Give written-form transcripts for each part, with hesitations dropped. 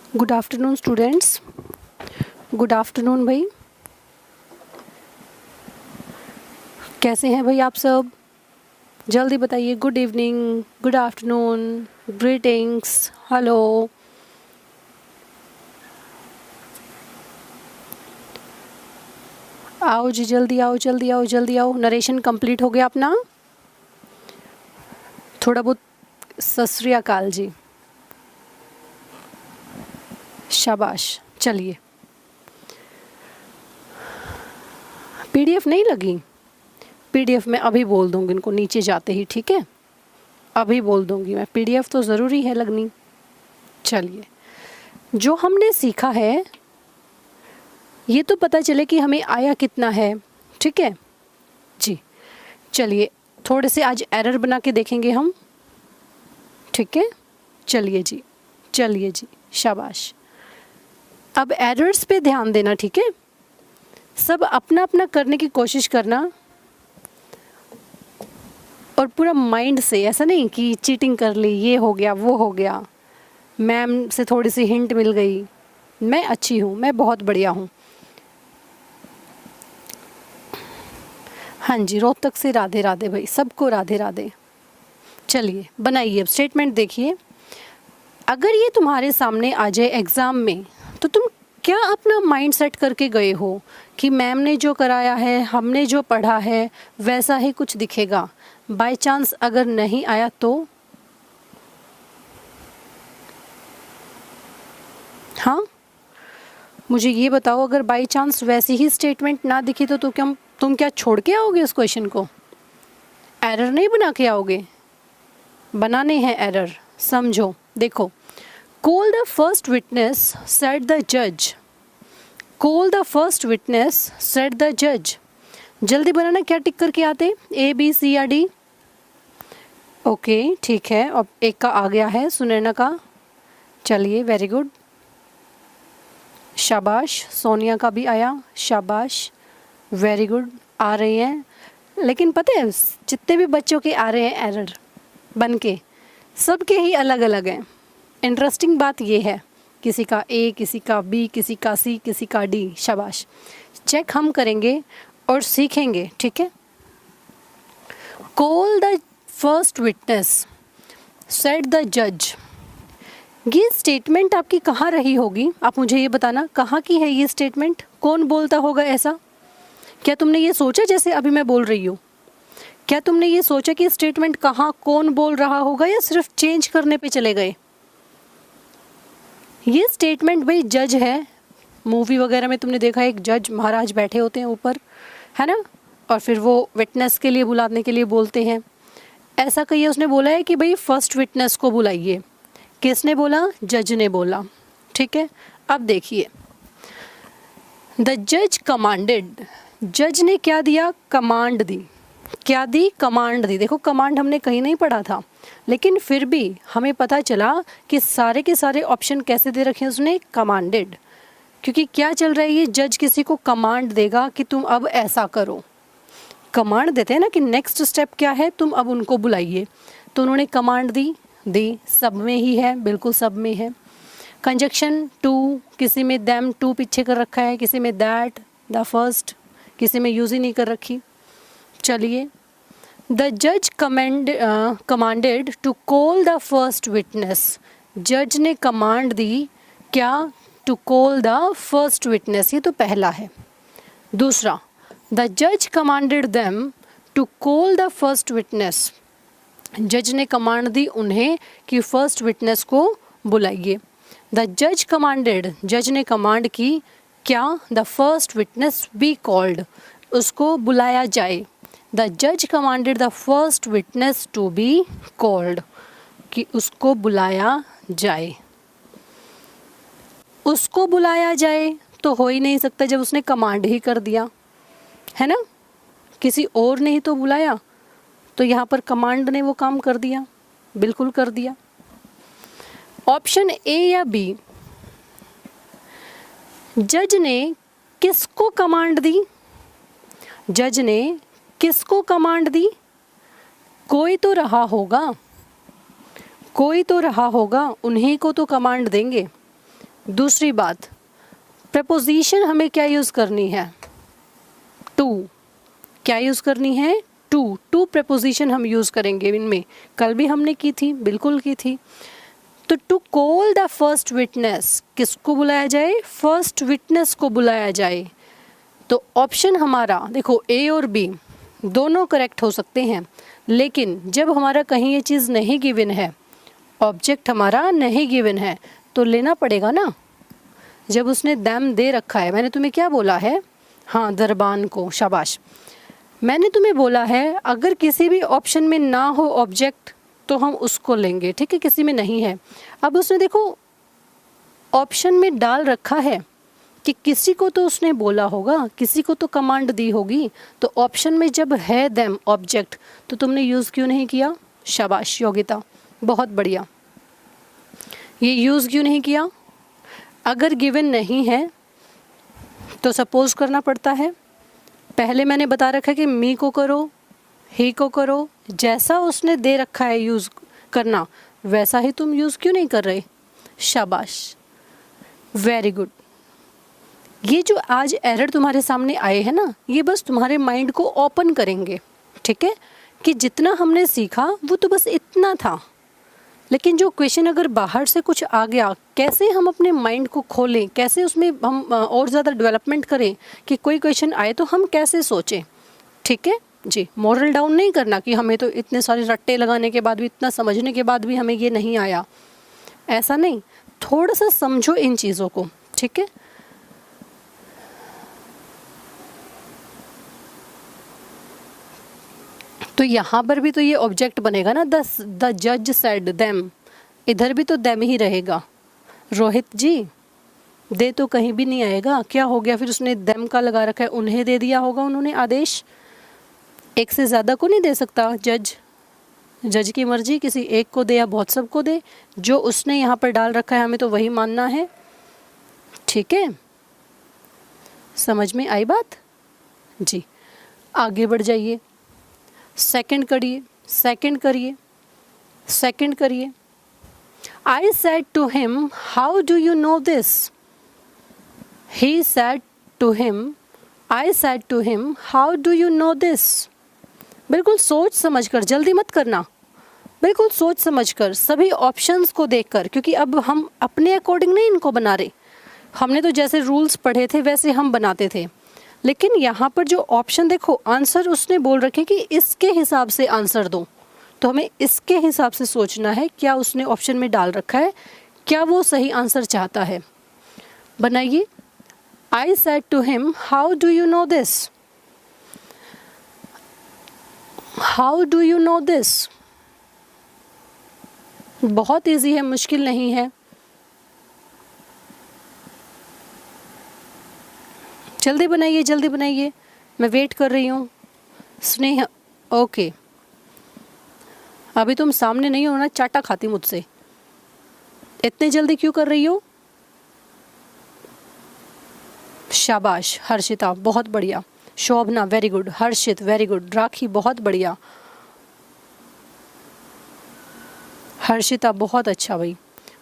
Good afternoon students. Good afternoon भाई, कैसे हैं भाई आप सब? जल्दी बताइए। Good evening, good afternoon, greetings, hello. आओ जी, जल्दी आओ, जल्दी आओ, जल्दी आओ। नरेशन कंप्लीट हो गया अपना? थोड़ा बहुत सत श्री अकाल जी, शाबाश। चलिए, पीडीएफ नहीं लगी? पीडीएफ मैं अभी बोल दूंगी इनको नीचे जाते ही, ठीक है? अभी बोल दूंगी मैं, पीडीएफ तो ज़रूरी है लगनी। चलिए, जो हमने सीखा है ये तो पता चले कि हमें आया कितना है, ठीक है जी। चलिए, थोड़े से आज एरर बना के देखेंगे हम, ठीक है? चलिए जी, चलिए जी, शाबाश। अब एरर्स पे ध्यान देना, ठीक है? सब अपना अपना करने की कोशिश करना और पूरा माइंड से, ऐसा नहीं कि चीटिंग कर ली, ये हो गया वो हो गया, मैम से थोड़ी सी हिंट मिल गई, मैं अच्छी हूँ, मैं बहुत बढ़िया हूँ। हाँ जी, रोहतक से राधे राधे भाई, सबको राधे राधे। चलिए बनाइए, अब स्टेटमेंट देखिए। अगर ये तुम्हारे सामने आ जाए एग्ज़ाम में तो तुम क्या अपना माइंड सेट करके गए हो कि मैम ने जो कराया है, हमने जो पढ़ा है वैसा ही कुछ दिखेगा? बाय चांस अगर नहीं आया तो? हाँ, मुझे ये बताओ, अगर बाय चांस वैसी ही स्टेटमेंट ना दिखी तो तुम क्या छोड़ के आओगे उस क्वेश्चन को? एरर नहीं बना के आओगे? बनाने हैं एरर, समझो। देखो, call the first witness said the जज। Call the first witness said the जज। जल्दी बनाना, क्या टिक करके आते? ए बी सी या डी? ओके, ठीक है। अब एक का आ गया है, सुनैना का। चलिए, वेरी गुड, शाबाश। सोनिया का भी आया, शाबाश, वेरी गुड। आ रही हैं, लेकिन पता है जितने भी बच्चों के आ रहे हैं एरर बन के, सबके ही अलग अलग हैं। इंटरेस्टिंग बात ये है, किसी का ए, किसी का बी, किसी का सी, किसी का डी। शाबाश, चेक हम करेंगे और सीखेंगे, ठीक है? Call the first witness said the जज। ये स्टेटमेंट आपकी कहाँ रही होगी? आप मुझे ये बताना, कहाँ की है ये स्टेटमेंट? कौन बोलता होगा ऐसा? क्या तुमने ये सोचा जैसे अभी मैं बोल रही हूँ? क्या तुमने ये सोचा कि स्टेटमेंट कहाँ कौन बोल रहा होगा, या सिर्फ चेंज करने पे चले गए? ये स्टेटमेंट भाई जज है। मूवी वगैरह में तुमने देखा है, एक जज महाराज बैठे होते हैं ऊपर, है ना? और फिर वो विटनेस के लिए बुलाने के लिए बोलते हैं। ऐसा कहिए उसने बोला है कि भाई फर्स्ट विटनेस को बुलाइए। किसने बोला? जज ने बोला, ठीक है? अब देखिए, द जज कमांडेड। जज ने क्या दिया? कमांड दी। क्या दी? कमांड दी। देखो, कमांड हमने कहीं नहीं पढ़ा था, लेकिन फिर भी हमें पता चला कि सारे के सारे ऑप्शन कैसे दे रखे हैं उसने? कमांडेड। क्योंकि क्या चल रहा है, ये जज किसी को कमांड देगा कि तुम अब ऐसा करो। कमांड देते हैं ना कि नेक्स्ट स्टेप क्या है, तुम अब उनको बुलाइए। तो उन्होंने कमांड दी। सब में ही है, बिल्कुल सब में है। कंजक्शन टू, किसी में देम टू पीछे कर रखा है, किसी में दैट द फर्स्ट, किसी में यूज ही नहीं कर रखी। चलिए, द जज commanded to call the first witness. जज ने कमांड दी क्या? To call the first witness. ये तो पहला है। दूसरा, द जज commanded them to call the first witness. जज ने कमांड दी उन्हें कि फर्स्ट विटनेस को बुलाइए। द जज कमांडेड, जज ने कमांड की क्या? The first witness be called, उसको बुलाया जाए। द जज commanded the first witness to be called, कि उसको बुलाया जाए। उसको बुलाया जाए तो हो ही नहीं सकता जब उसने कमांड ही कर दिया, है ना? किसी और ने ही तो बुलाया, तो यहाँ पर कमांड ने वो काम कर दिया, बिल्कुल कर दिया। ऑप्शन ए या बी, जज ने किसको कमांड दी? जज ने किसको कमांड दी? कोई तो रहा होगा, कोई तो रहा होगा, उन्हीं को तो कमांड देंगे। दूसरी बात, प्रपोजिशन हमें क्या यूज़ करनी है, टू। क्या यूज़ करनी है, टू प्रपोजिशन हम यूज़ करेंगे इनमें। कल भी हमने की थी, बिल्कुल की थी। तो to call the first witness, किसको बुलाया जाए, फर्स्ट विटनेस को बुलाया जाए। तो ऑप्शन हमारा देखो ए और बी दोनों करेक्ट हो सकते हैं, लेकिन जब हमारा कहीं ये चीज़ नहीं गिवन है, ऑब्जेक्ट हमारा नहीं गिवन है, तो लेना पड़ेगा ना। जब उसने दैम दे रखा है, मैंने तुम्हें क्या बोला है, हाँ दरबान को, शाबाश। मैंने तुम्हें बोला है अगर किसी भी ऑप्शन में ना हो ऑब्जेक्ट तो हम उसको लेंगे, ठीक है, किसी में नहीं है। अब उसने देखो ऑप्शन में डाल रखा है कि किसी को तो उसने बोला होगा, किसी को तो कमांड दी होगी, तो ऑप्शन में जब है देम ऑब्जेक्ट तो तुमने यूज़ क्यों नहीं किया, शाबाश योगिता, बहुत बढ़िया। ये यूज़ क्यों नहीं किया, अगर गिवन नहीं है तो सपोज करना पड़ता है। पहले मैंने बता रखा है कि मी को करो, ही को करो, जैसा उसने दे रखा है यूज़ करना वैसा ही तुम यूज़ क्यों नहीं कर रहे, शाबाश, वेरी गुड। ये जो आज एरर तुम्हारे सामने आए हैं ना, ये बस तुम्हारे माइंड को ओपन करेंगे, ठीक है, कि जितना हमने सीखा वो तो बस इतना था, लेकिन जो क्वेश्चन अगर बाहर से कुछ आ गया, कैसे हम अपने माइंड को खोलें, कैसे उसमें हम और ज़्यादा डेवलपमेंट करें कि कोई क्वेश्चन आए तो हम कैसे सोचें, ठीक है जी। मॉरल डाउन नहीं करना कि हमें तो इतने सारे रट्टे लगाने के बाद भी, इतना समझने के बाद भी हमें ये नहीं आया, ऐसा नहीं, थोड़ा सा समझो इन चीज़ों को, ठीक है। तो यहाँ पर भी तो ये ऑब्जेक्ट बनेगा ना, द जज सेड देम, इधर भी तो देम ही रहेगा। रोहित जी, दे तो कहीं भी नहीं आएगा, क्या हो गया फिर, उसने देम का लगा रखा है, उन्हें दे दिया होगा उन्होंने आदेश, एक से ज़्यादा को नहीं दे सकता जज की मर्जी, किसी एक को दे या बहुत सबको दे, जो उसने यहाँ पर डाल रखा है हमें तो वही मानना है, ठीक है। समझ में आई बात जी। आगे बढ़ जाइए, सेकंड करिए, सेकंड करिए, सेकंड करिए। I said to him, how do you know this? He said to him, I said to him, how do you know this? बिल्कुल सोच समझ कर, जल्दी मत करना, बिल्कुल सोच समझ कर, सभी ऑप्शंस को देखकर, क्योंकि अब हम अपने अकॉर्डिंग नहीं इनको बना रहे, हमने तो जैसे रूल्स पढ़े थे वैसे हम बनाते थे, लेकिन यहाँ पर जो ऑप्शन देखो, आंसर उसने बोल रखे कि इसके हिसाब से आंसर दो, तो हमें इसके हिसाब से सोचना है, क्या उसने ऑप्शन में डाल रखा है, क्या वो सही आंसर चाहता है। बनाइए। I said to him, how do you know this? How do you know this? बहुत इजी है, मुश्किल नहीं है। जल्दी बनाइए, जल्दी बनाइए, मैं वेट कर रही हूँ। स्नेह, ओके, अभी तुम सामने नहीं हो ना, चाटा खाती मुझसे, इतने जल्दी क्यों कर रही हो। शाबाश, हर्षिता बहुत बढ़िया, शोभना वेरी गुड, हर्षित वेरी गुड, राखी बहुत बढ़िया, हर्षिता बहुत अच्छा भाई,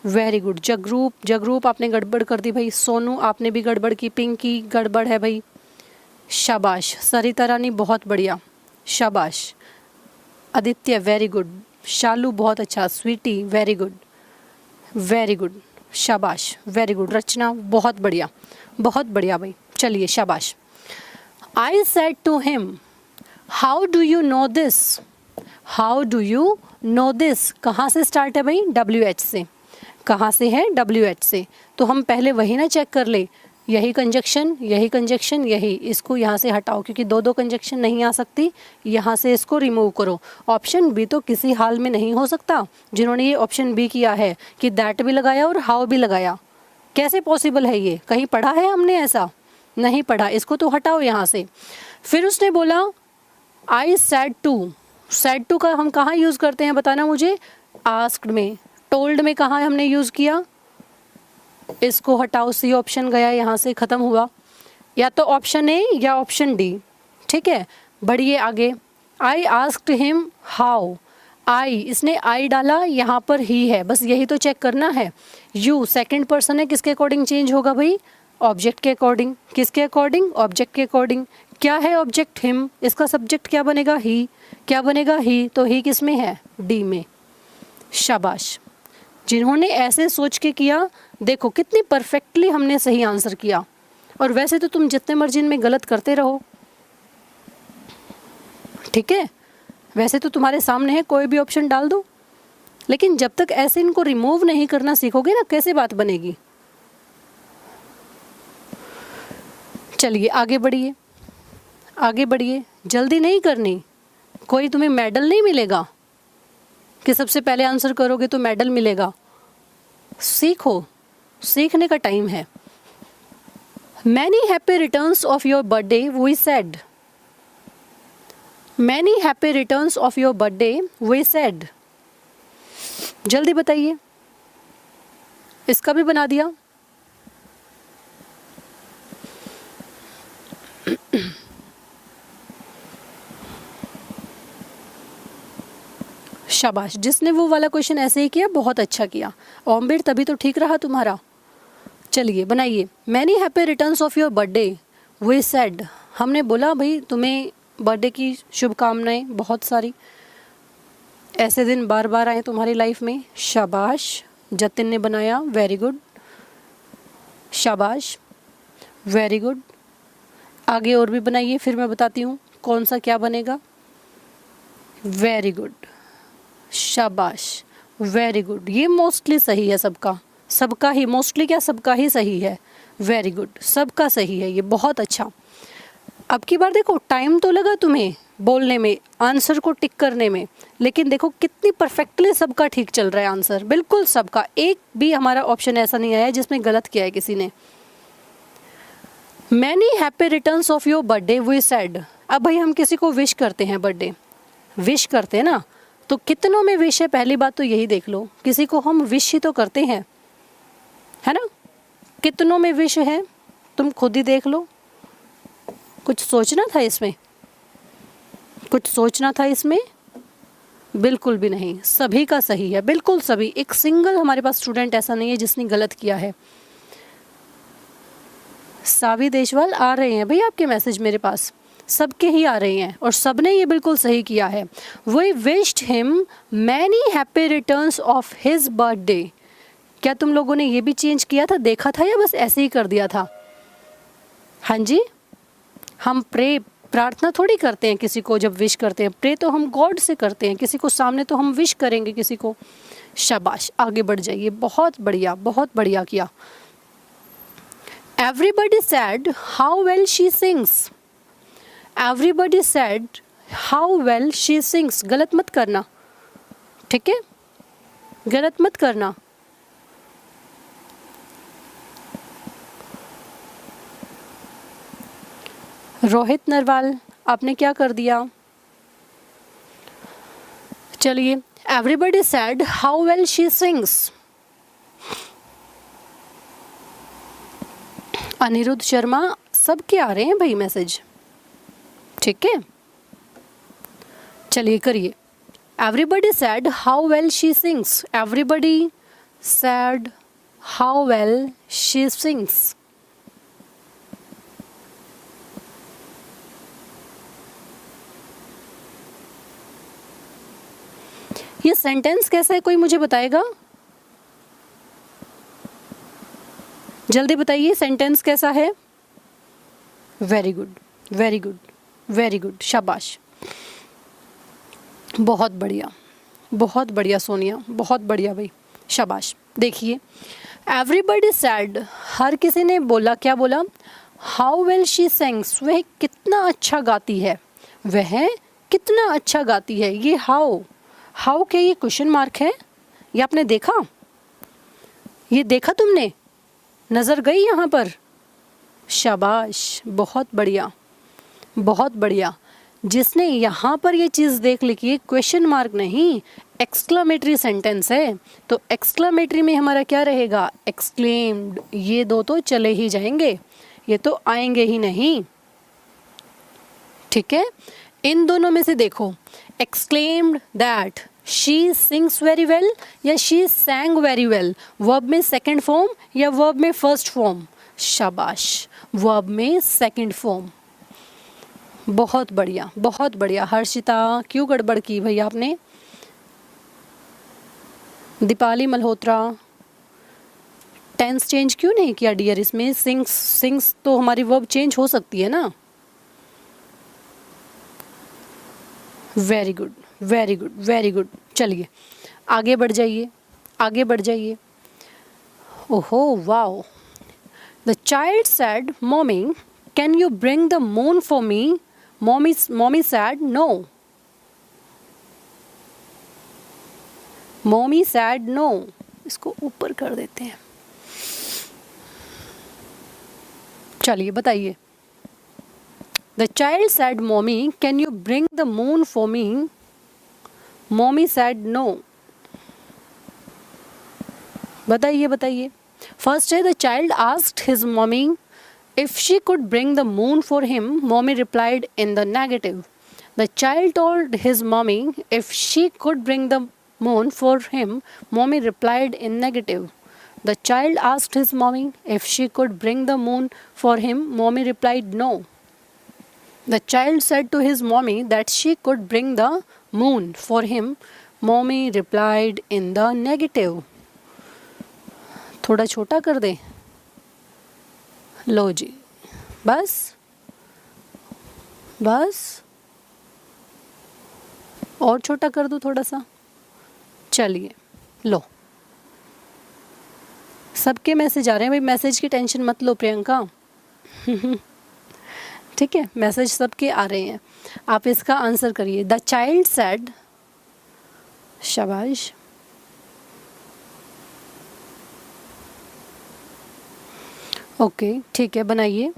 वेरी गुड। जगरूप आपने गड़बड़ कर दी भाई, सोनू आपने भी गड़बड़ की, पिंकी गड़बड़ है भाई, शाबाश। सरिता रानी बहुत बढ़िया, शाबाश। आदित्य वेरी गुड, शालू बहुत अच्छा, Sweety very good, very good, शाबाश, वेरी गुड। रचना बहुत बढ़िया, बहुत बढ़िया भाई, चलिए शाबाश। I said to him, how do you know this? How do you know this? कहाँ से स्टार्ट है भाई, WH से। कहाँ से है, WH से। तो हम पहले वही ना चेक कर ले, यही कंजक्शन, यही कंजक्शन, यही, इसको यहाँ से हटाओ क्योंकि दो कंजक्शन नहीं आ सकती, यहाँ से इसको रिमूव करो। ऑप्शन बी तो किसी हाल में नहीं हो सकता, जिन्होंने ये ऑप्शन बी किया है कि दैट भी लगाया और हाउ भी लगाया, कैसे पॉसिबल है ये, कहीं पढ़ा है हमने ऐसा, नहीं पढ़ा, इसको तो हटाओ यहाँ से। फिर उसने बोला आई सैड टू का हम कहाँ यूज़ करते हैं बताना मुझे, आस्क्ड में। टोल्ड में कहाँ हमने यूज़ किया, इसको हटाओ, सी ऑप्शन गया, यहाँ से ख़त्म हुआ, या तो ऑप्शन ए या ऑप्शन डी, ठीक है। बढ़िए आगे। आई आस्क्ड हिम हाउ, आई, इसने आई डाला, यहाँ पर ही है, बस यही तो चेक करना है। यू सेकंड पर्सन है, किसके अकॉर्डिंग चेंज होगा भाई? ऑब्जेक्ट के अकॉर्डिंग। किसके अकॉर्डिंग? ऑब्जेक्ट के अकॉर्डिंग। क्या है ऑब्जेक्ट? हिम, इसका सब्जेक्ट क्या बनेगा? ही। क्या बनेगा? ही। तो ही किस में है? डी में। शाबाश, जिन्होंने ऐसे सोच के किया, देखो कितनी परफेक्टली हमने सही आंसर किया। और वैसे तो तुम जितने मर्जी इनमें गलत करते रहो, ठीक है, वैसे तो तुम्हारे सामने है, कोई भी ऑप्शन डाल दो, लेकिन जब तक ऐसे इनको रिमूव नहीं करना सीखोगे ना, कैसे बात बनेगी। चलिए आगे बढ़िए, आगे बढ़िए, जल्दी नहीं करनी, कोई तुम्हें मेडल नहीं मिलेगा कि सबसे पहले आंसर करोगे तो मेडल मिलेगा। सीखो, सीखने का टाइम है। Many happy returns of your birthday we said. Many happy returns of your birthday we said. जल्दी बताइए, इसका भी बना दिया। शाबाश, जिसने वो वाला क्वेश्चन ऐसे ही किया बहुत अच्छा किया। ओमबीर तभी तो ठीक रहा तुम्हारा। चलिए बनाइए, many happy returns of your birthday we said. हमने बोला भाई तुम्हें बर्थडे की शुभकामनाएं बहुत सारी, ऐसे दिन बार बार आए तुम्हारी लाइफ में। शाबाश, जतिन ने बनाया, वेरी गुड, शाबाश, वेरी गुड। आगे और भी बनाइए, फिर मैं बताती हूँ कौन सा क्या बनेगा। वेरी गुड, शाबाश, वेरी गुड। ये मोस्टली सही है सबका, सबका ही, मोस्टली क्या, सबका ही सही है। वेरी गुड, सबका सही है ये, बहुत अच्छा। अब की बार देखो, टाइम तो लगा तुम्हें बोलने में, आंसर को टिक करने में, लेकिन देखो कितनी परफेक्टली सबका ठीक चल रहा है आंसर, बिल्कुल सबका। एक भी हमारा ऑप्शन ऐसा नहीं आया जिसमें गलत किया है किसी ने। Many happy returns of your birthday we said. अब भाई हम किसी को विश करते हैं, बर्थडे विश करते हैं ना, तो कितनों में विश है, पहली बात तो यही देख लो। किसी को हम विश ही तो करते हैं, है ना, कितनों में विश है, तुम खुद ही देख लो। कुछ सोचना था इसमें, कुछ सोचना था इसमें? बिल्कुल भी नहीं, सभी का सही है, बिल्कुल सभी। एक सिंगल हमारे पास स्टूडेंट ऐसा नहीं है जिसने गलत किया है। सावी देशवाल आ रहे हैं भाई आपके मैसेज मेरे पास, सबके ही आ रहे हैं और सबने ये बिल्कुल सही किया है। We wished him many happy returns of his birthday. क्या तुम लोगों ने ये भी चेंज किया था, देखा था, या बस ऐसे ही कर दिया था? हाँ जी, हम प्रार्थना थोड़ी करते हैं किसी को जब विश करते हैं, प्रे तो हम गॉड से करते हैं, किसी को सामने तो हम विश करेंगे किसी को। शाबाश, आगे बढ़ जाइए, बहुत बढ़िया, बहुत बढ़िया किया। Everybody said how well she sings. Everybody said how well she sings. गलत मत करना, ठीक है, गलत मत करना। रोहित नरवाल, आपने क्या कर दिया? चलिए, Everybody said how well she sings. Anirudh Sharma, सबके आ रहे हैं भाई मैसेज, ठीक है। चलिए करिए, everybody sad how well she sings. Everybody sad how well she sings. ये सेंटेंस कैसा है, कोई मुझे बताएगा? जल्दी बताइए, सेंटेंस कैसा है? Very good, very good, very good, शाबाश, बहुत बढ़िया, बहुत बढ़िया सोनिया, बहुत बढ़िया भाई, शाबाश। देखिए, एवरीबडी सैड, हर किसी ने बोला, क्या बोला? हाउ वेल शी सिंग्स, वह कितना अच्छा गाती है, वह कितना अच्छा गाती है। ये हाउ, हाउ के ये क्वेश्चन मार्क है, ये आपने देखा? ये देखा तुमने? नज़र गई यहाँ पर? शाबाश, बहुत बढ़िया, बहुत बढ़िया। जिसने यहाँ पर ये चीज़ देख ली कि ये क्वेश्चन मार्क नहीं एक्सक्लामेटरी सेंटेंस है, तो एक्सक्लामेटरी में हमारा क्या रहेगा? एक्सक्लेम्ड। ये दो तो चले ही जाएंगे, ये तो आएंगे ही नहीं, ठीक है। इन दोनों में से देखो, exclaimed that she sings very well या she sang very well, verb में सेकंड फॉर्म या वर्ब में फर्स्ट फॉर्म? शाबाश, वर्ब में सेकंड फॉर्म। बहुत बढ़िया, बहुत बढ़िया। हर्षिता, क्यों गड़बड़ की भाई आपने? दीपाली मल्होत्रा, टेंस चेंज क्यों नहीं किया डियर? इसमें सिंग्स, सिंग्स तो हमारी वर्ब चेंज हो सकती है ना। Very good, very good, very good. चलिए आगे बढ़ जाइए, आगे बढ़ जाइए। ओहो wow. The child said mommy can you bring the moon for me? Mommy said no. Mommy said no. इसको ऊपर कर देते हैं। चलिए बताइए। The child said mommy can you bring the moon for me? Mommy said no. बताइए बताइए। First है the child asked his mommy if she could bring the moon for him. Mommy replied in the negative. The child told his mommy if she could bring the moon for him. Mommy replied in negative. The child asked his mommy if she could bring the moon for him. Mommy replied no. The child said to his mommy that she could bring the moon for him. Mommy replied in the negative. थोड़ा छोटा कर दे। लो जी, बस बस, और छोटा कर दूँ थोड़ा सा? चलिए लो, सबके मैसेज आ रहे हैं भाई, मैसेज की टेंशन मत लो प्रियंका। ठीक है, मैसेज सबके आ रहे हैं, आप इसका आंसर करिए। द चाइल्ड सैड, शाबाश। ओके ठीक है, बनाइए।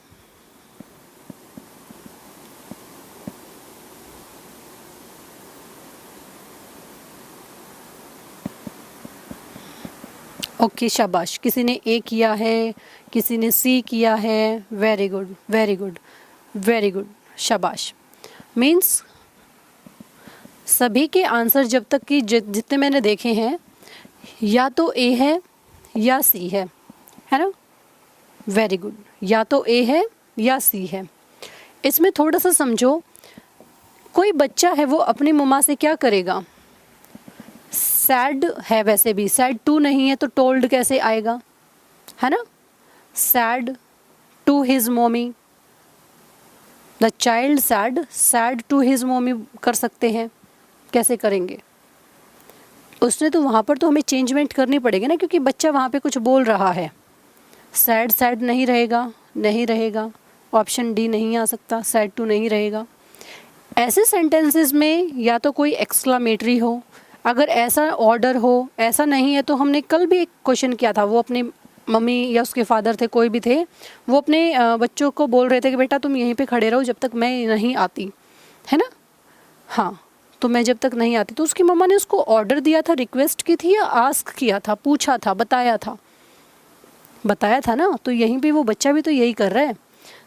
ओके शाबाश। किसी ने ए किया है, किसी ने सी किया है। Very good, very good, very good, शाबाश। मीन्स सभी के आंसर जब तक कि जितने मैंने देखे हैं, या तो ए है या सी है ना? वेरी गुड, या तो ए है या सी है। इसमें थोड़ा सा समझो, कोई बच्चा है वो अपनी मम्मा से क्या करेगा? सैड है, वैसे भी सैड टू नहीं है तो टोल्ड कैसे आएगा, है ना? Said to his mommy, the child said, said to his mommy कर सकते हैं। कैसे करेंगे? उसने तो वहाँ पर तो हमें चेंजमेंट करनी पड़ेगी ना, क्योंकि बच्चा वहाँ पे कुछ बोल रहा है। सैड सैड नहीं रहेगा, नहीं रहेगा। ऑप्शन डी नहीं आ सकता, सैड टू नहीं रहेगा। ऐसे सेंटेंसेस में या तो कोई एक्सक्लामेटरी हो, अगर ऐसा ऑर्डर हो, ऐसा नहीं है तो हमने कल भी एक क्वेश्चन किया था, वो अपनी मम्मी या उसके फादर थे, कोई भी थे, वो अपने बच्चों को बोल रहे थे कि बेटा तुम यहीं पे खड़े रहो जब तक मैं नहीं आती, है ना? हाँ, तो मैं जब तक नहीं आती, तो उसकी मम्मा ने उसको ऑर्डर दिया था, रिक्वेस्ट की थी, या आस्क किया था, पूछा था, बताया था? बताया था ना। तो यहीं पे वो बच्चा भी तो यही कर रहा है।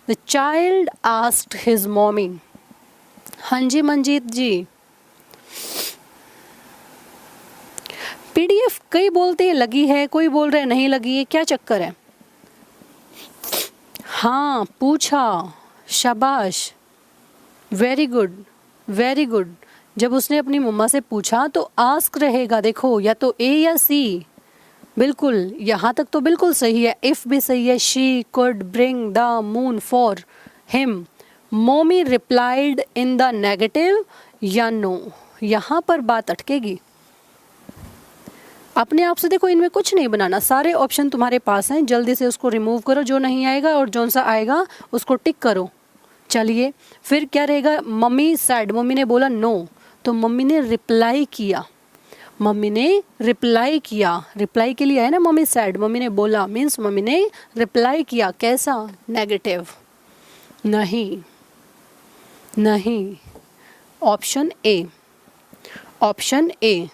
The child asked his mommy. हाँ जी मंजीत जी। पीडीएफ कई बोलते हैं लगी है, कोई बोल रहे नहीं लगी है, क्या चक्कर है? हाँ पूछा, शाबाश, वेरी गुड, वेरी गुड। जब उसने अपनी मम्मा से पूछा तो आस्क रहेगा, देखो या तो ए या सी। बिल्कुल, यहाँ तक तो बिल्कुल सही है, इफ भी सही है। She could bring the moon for him, mommy replied in the negative या नो, यहाँ पर बात अटकेगी। अपने आप से देखो, इनमें कुछ नहीं बनाना, सारे ऑप्शन तुम्हारे पास हैं, जल्दी से उसको रिमूव करो जो नहीं आएगा, और जो सा आएगा उसको टिक करो। चलिए फिर क्या रहेगा? मम्मी सैड, मम्मी ने बोला नो, तो मम्मी ने रिप्लाई किया, मम्मी ने रिप्लाई किया। रिप्लाई के लिए है ना मम्मी सैड, मम्मी ने बोला मीन्स मम्मी ने रिप्लाई किया। कैसा? नेगेटिव। नहीं, नहीं, ऑप्शन ए, ऑप्शन ए,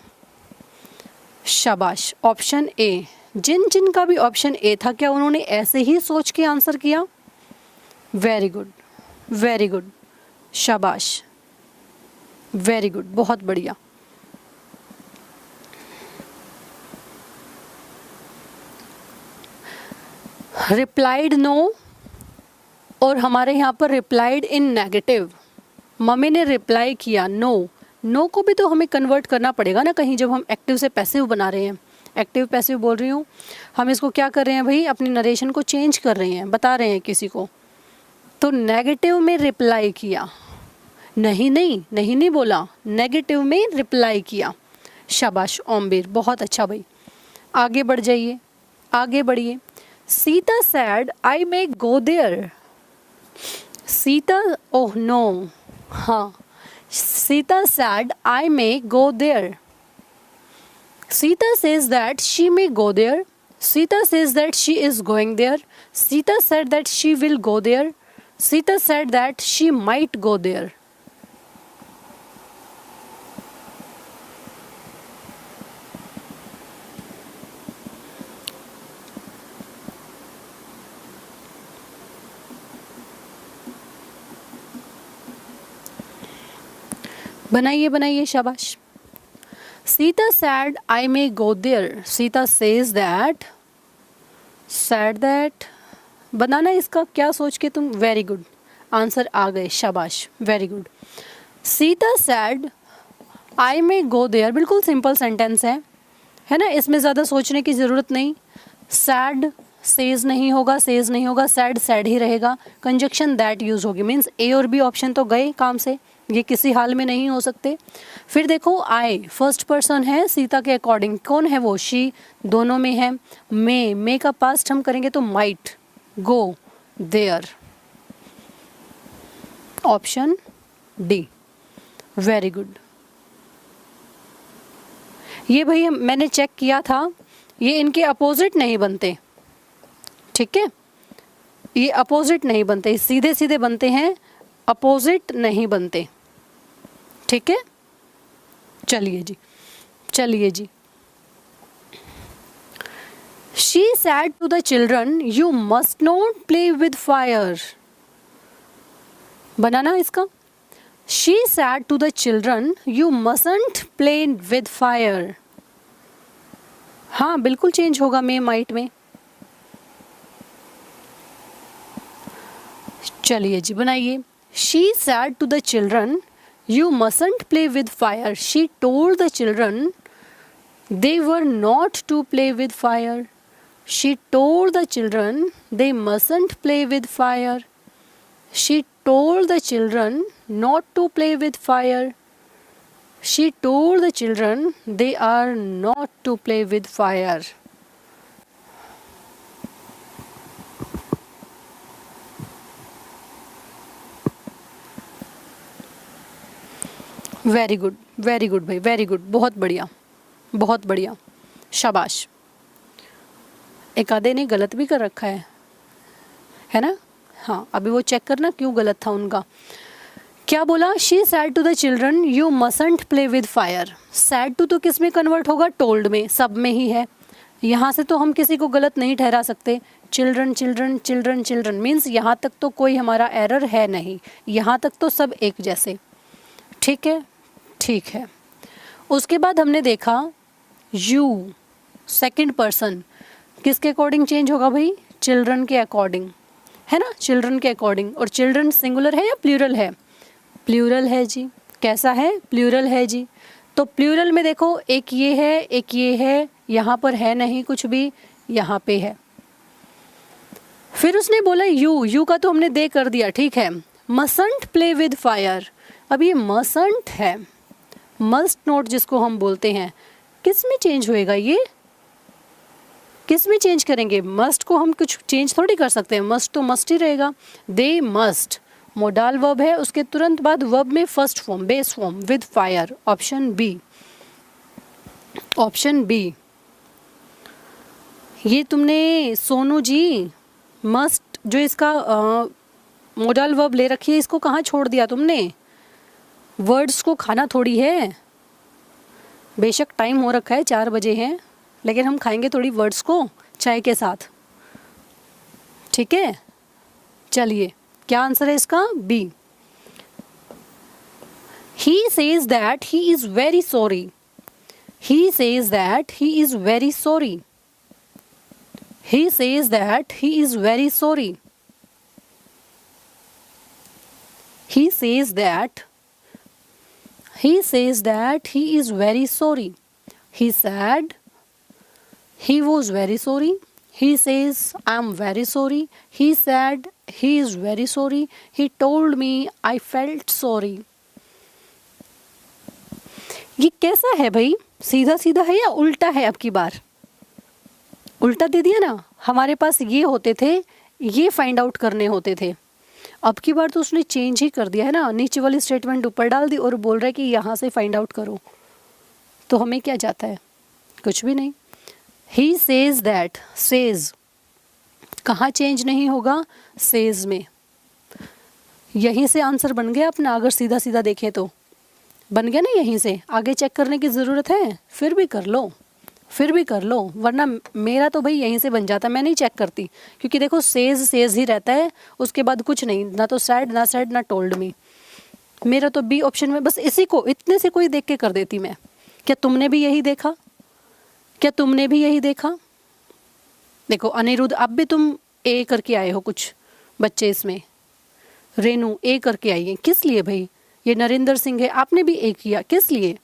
शाबाश, ऑप्शन ए। जिन जिन का भी ऑप्शन ए था, क्या उन्होंने ऐसे ही सोच के आंसर किया? वेरी गुड, वेरी गुड, शाबाश, वेरी गुड, बहुत बढ़िया। रिप्लाइड नो, और हमारे यहाँ पर रिप्लाइड इन नेगेटिव। मम्मी ने रिप्लाई किया नो। नो को भी तो हमें कन्वर्ट करना पड़ेगा ना कहीं, जब हम एक्टिव से पैसिव बना रहे हैं। एक्टिव पैसिव बोल रही हूँ, हम इसको क्या कर रहे हैं भाई, अपनी नरेशन को चेंज कर रहे हैं, बता रहे हैं किसी को। तो नेगेटिव में रिप्लाई किया, नहीं नहीं नहीं नहीं बोला, नेगेटिव में रिप्लाई किया। शाबाश ओमबीर, बहुत अच्छा भाई। आगे बढ़ जाइए, आगे बढ़िए। Sita said I may go there. Sita, oh no, हाँ, Sita said I may go there. Sita says that she may go there. Sita says that she is going there. Sita said that she will go there. Sita said that she might go there. बनाइए बनाइए, शाबाश। Sita said, I may go there. Sita says that, said that, बनाना इसका क्या सोच के तुम, very good, answer आ गए, शाबाश, very good. Sita said, I may go there, बिल्कुल सिंपल सेंटेंस है ना, इसमें ज़्यादा सोचने की ज़रूरत नहीं। सैड सेज नहीं होगा, सेज नहीं होगा, सैड सैड ही रहेगा। कंजक्शन दैट यूज़ होगी, मीन्स ए और बी ऑप्शन तो गए काम से, ये किसी हाल में नहीं हो सकते। फिर देखो आई फर्स्ट पर्सन है सीता के अकॉर्डिंग, कौन है वो, शी, दोनों में है। मे का पास्ट हम करेंगे तो might go there, option D, very good. ये भाई मैंने चेक किया था, ये इनके अपोजिट नहीं बनते, ठीक है, ये अपोजिट नहीं बनते, सीधे सीधे बनते हैं, अपोजिट नहीं बनते, ठीक है। चलिए जी, चलिए जी। She said to the children, you must not play with fire. बनाना इसका, She said to the children, you mustn't play with fire. हाँ बिल्कुल चेंज होगा मे माइट में। चलिए जी बनाइए। She said to the children, you mustn't play with fire. She told the children they were not to play with fire. She told the children they mustn't play with fire. She told the children not to play with fire. She told the children they are not to play with fire. Very good, very good भाई, very good, बहुत बढ़िया, बहुत बढ़िया, शाबाश। एक आधे ने गलत भी कर रखा है ना, हाँ अभी वो चेक करना क्यों गलत था उनका। क्या बोला, she said to the children you mustn't play with fire. Said to तो किस में कन्वर्ट होगा, टोल्ड में, सब में ही है, यहाँ से तो हम किसी को गलत नहीं ठहरा सकते। Children children children children means यहाँ तक तो कोई हमारा एरर है नहीं, यहाँ तक तो सब एक जैसे, ठीक है, ठीक है। उसके बाद हमने देखा यू सेकंड पर्सन किसके अकॉर्डिंग चेंज होगा भाई, चिल्ड्रन के अकॉर्डिंग, है ना, चिल्ड्रन के अकॉर्डिंग। और चिल्ड्रन सिंगुलर है या प्लूरल है, प्लूरल है जी, कैसा है, प्लूरल है जी। तो प्लूरल में देखो एक ये है, एक ये है, यहाँ पर है नहीं कुछ भी, यहाँ पे है। फिर उसने बोला यू का तो हमने दे कर दिया, ठीक है। मसंट प्ले विद फायर, अब ये मसंट है, मस्ट नोट जिसको हम बोलते हैं, किस में चेंज होएगा, ये किस में चेंज करेंगे, मस्ट को हम कुछ चेंज थोड़ी कर सकते हैं, मस्ट तो मस्ट ही रहेगा। दे मस्ट मोडाल वर्ब है, उसके तुरंत बाद वर्ब में first form base form with fire, option B, option B. ये तुमने सोनू जी मस्ट जो इसका मोडाल वर्ब ले रखी है, इसको कहाँ छोड़ दिया तुमने, वर्ड्स को खाना थोड़ी है। बेशक टाइम हो रखा है 4 बजे हैं, लेकिन हम खाएंगे थोड़ी वर्ड्स को चाय के साथ, ठीक है। चलिए क्या आंसर है इसका, B. He says that he is very sorry. He says that he is very sorry. He says that he is very sorry. He says that he is very sorry. He said he was very sorry. He says I am very sorry. He said he is very sorry. He told me I felt sorry. ये कैसा है भाई? सीधा सीधा है या उल्टा है? अब की बार उल्टा दे दिया ना। हमारे पास ये होते थे, ये फाइंड आउट करने होते थे। अब की बार तो उसने चेंज ही कर दिया है ना, नीचे वाली स्टेटमेंट ऊपर डाल दी और बोल रहा है कि यहाँ से फाइंड आउट करो। तो हमें क्या जाता है? कुछ भी नहीं। ही सेज दैट, सेज कहाँ चेंज नहीं होगा? सेज में। यहीं से आंसर बन गया अपना, अगर सीधा सीधा देखें तो बन गया ना यहीं से। आगे चेक करने की ज़रूरत है? फिर भी कर लो, फिर भी कर लो, वरना मेरा तो भाई यहीं से बन जाता। मैं नहीं चेक करती, क्योंकि देखो सेज ही रहता है, उसके बाद कुछ नहीं, ना तो सैड ना टोल्ड मी। मेरा तो बी ऑप्शन में बस इसी को, इतने से कोई देख के कर देती मैं। क्या तुमने भी यही देखा? क्या तुमने भी यही देखा? देखो अनिरुद्ध, अब भी तुम ए करके आए हो, कुछ बच्चे इसमें। रेनू ए करके आई है, किस लिए भाई? ये नरेंद्र सिंह है, आपने भी ए किया, किस लिए?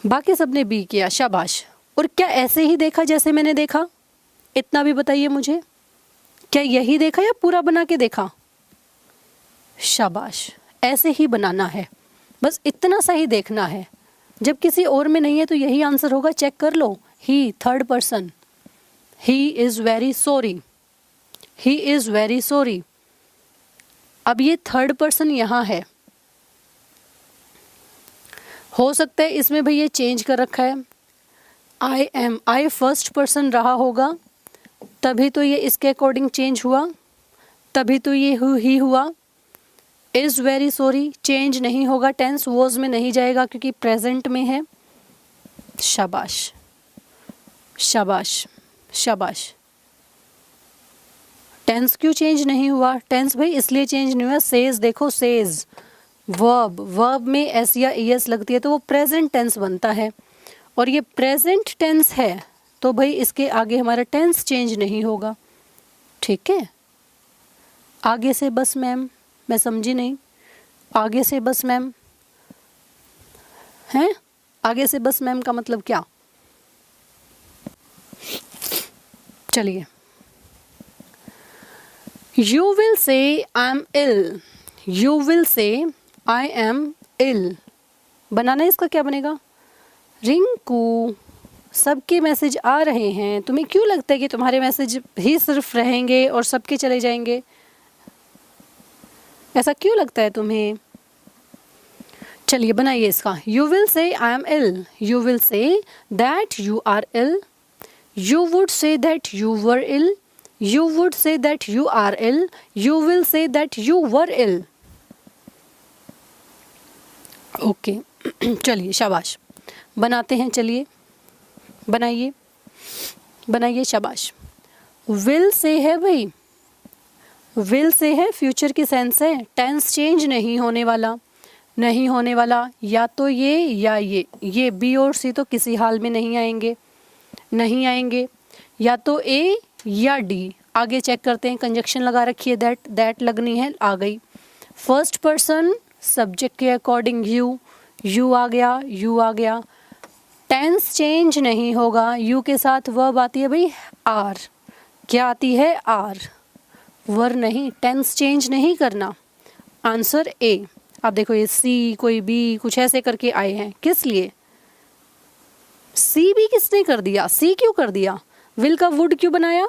बाकी सबने बी किया, शाबाश। और क्या ऐसे ही देखा जैसे मैंने देखा? इतना भी बताइए मुझे, क्या यही देखा या पूरा बना के देखा? शाबाश, ऐसे ही बनाना है, बस इतना सा ही देखना है। जब किसी और में नहीं है तो यही आंसर होगा, चेक कर लो। He, third person, he is very sorry, he is very sorry. अब ये थर्ड पर्सन यहाँ है, हो सकता है इसमें भाई ये चेंज कर रखा है। I am, I first person रहा होगा, तभी तो ये इसके अकॉर्डिंग चेंज हुआ, तभी तो ये ही हुआ। इज़ वेरी सॉरी चेंज नहीं होगा, टेंस वॉज में नहीं जाएगा क्योंकि प्रेजेंट में है। शाबाश शाबाश शाबाश। टेंस क्यों चेंज नहीं हुआ? टेंस भाई इसलिए चेंज नहीं हुआ, सेज देखो, सेज वर्ब, वर्ब में एस या ईएस लगती है तो वो प्रेजेंट टेंस बनता है, और ये प्रेजेंट टेंस है तो भाई इसके आगे हमारा टेंस चेंज नहीं होगा। ठीक है, आगे से बस मैम, मैं समझी नहीं, आगे से बस मैम हैं? आगे से बस मैम का मतलब क्या? चलिए, you will say I am ill, you will say I am इल, बनाना इसका क्या बनेगा? रिंकू, सबके मैसेज आ रहे हैं, तुम्हें क्यों लगता है कि तुम्हारे मैसेज ही सिर्फ रहेंगे और सबके चले जाएंगे? ऐसा क्यों लगता है तुम्हें? चलिए बनाइए इसका। You will say I am ill, you will say that you are ill, you would say that you were ill, you would say that you are ill, you will say that you were ill. Okay चलिए शाबाश, बनाते हैं, चलिए बनाइए बनाइए, शाबाश। Will say है भाई, विल से है, फ्यूचर की सेंस है, टेंस चेंज नहीं होने वाला, नहीं होने वाला, या तो ये या ये बी और सी तो किसी हाल में नहीं आएंगे, नहीं आएंगे, या तो ए या डी। आगे चेक करते हैं, कंजक्शन लगा रखी है, दैट, दैट लगनी है, आ गई। फर्स्ट पर्सन सब्जेक्ट के अकॉर्डिंग यू, यू आ गया, यू आ गया। टेंस चेंज नहीं होगा, यू के साथ वर्ब आती है भाई आर, क्या आती है? आर, वर नहीं, टेंस चेंज नहीं करना। Answer A. अब देखो ये सी, कोई बी, कुछ ऐसे करके आए हैं, किस लिए? सी भी किसने कर दिया? सी क्यों कर दिया? विल का वुड क्यों बनाया?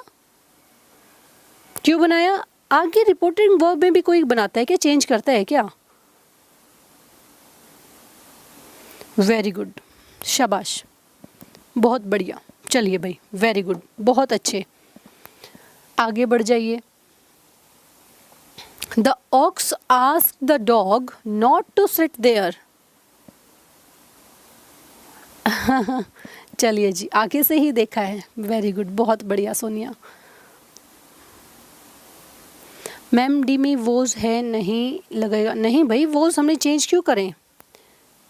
क्यों बनाया? आगे रिपोर्टिंग वर्ब में भी कोई बनाता है क्या, चेंज करता है क्या? वेरी गुड, शाबाश, बहुत बढ़िया। चलिए भाई, वेरी गुड, बहुत अच्छे, आगे बढ़ जाइए। The ox asked the dog not to sit there. चलिए जी, आगे से ही देखा है, वेरी गुड, बहुत बढ़िया सोनिया। मैम डी में वोज है, नहीं लगेगा। नहीं भाई, वोज हमने चेंज क्यों करें,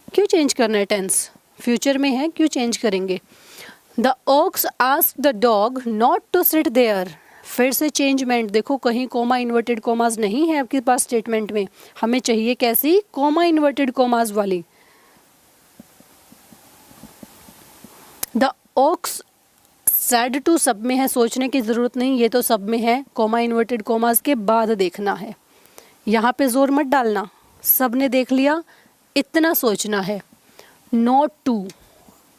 क्यों चेंज करना है, टेंस फ्यूचर में है, क्यों चेंज करेंगे। The ox asked the dog not to sit there, फिर से चेंजमेंट। देखो कहीं कोमा इन्वर्टेड कोमास नहीं है आपके पास स्टेटमेंट में, हमें चाहिए कैसी, कोमा इन्वर्टेड कोमास वाली। द ऑक्स सैड टू सब में है, सोचने की ज़रूरत नहीं, ये तो सब में है, कोमा इन्वर्टेड कोमास के बाद देखना है, यहाँ पे जोर मत डालना, सब ने देख लिया, इतना सोचना है। नॉट टू,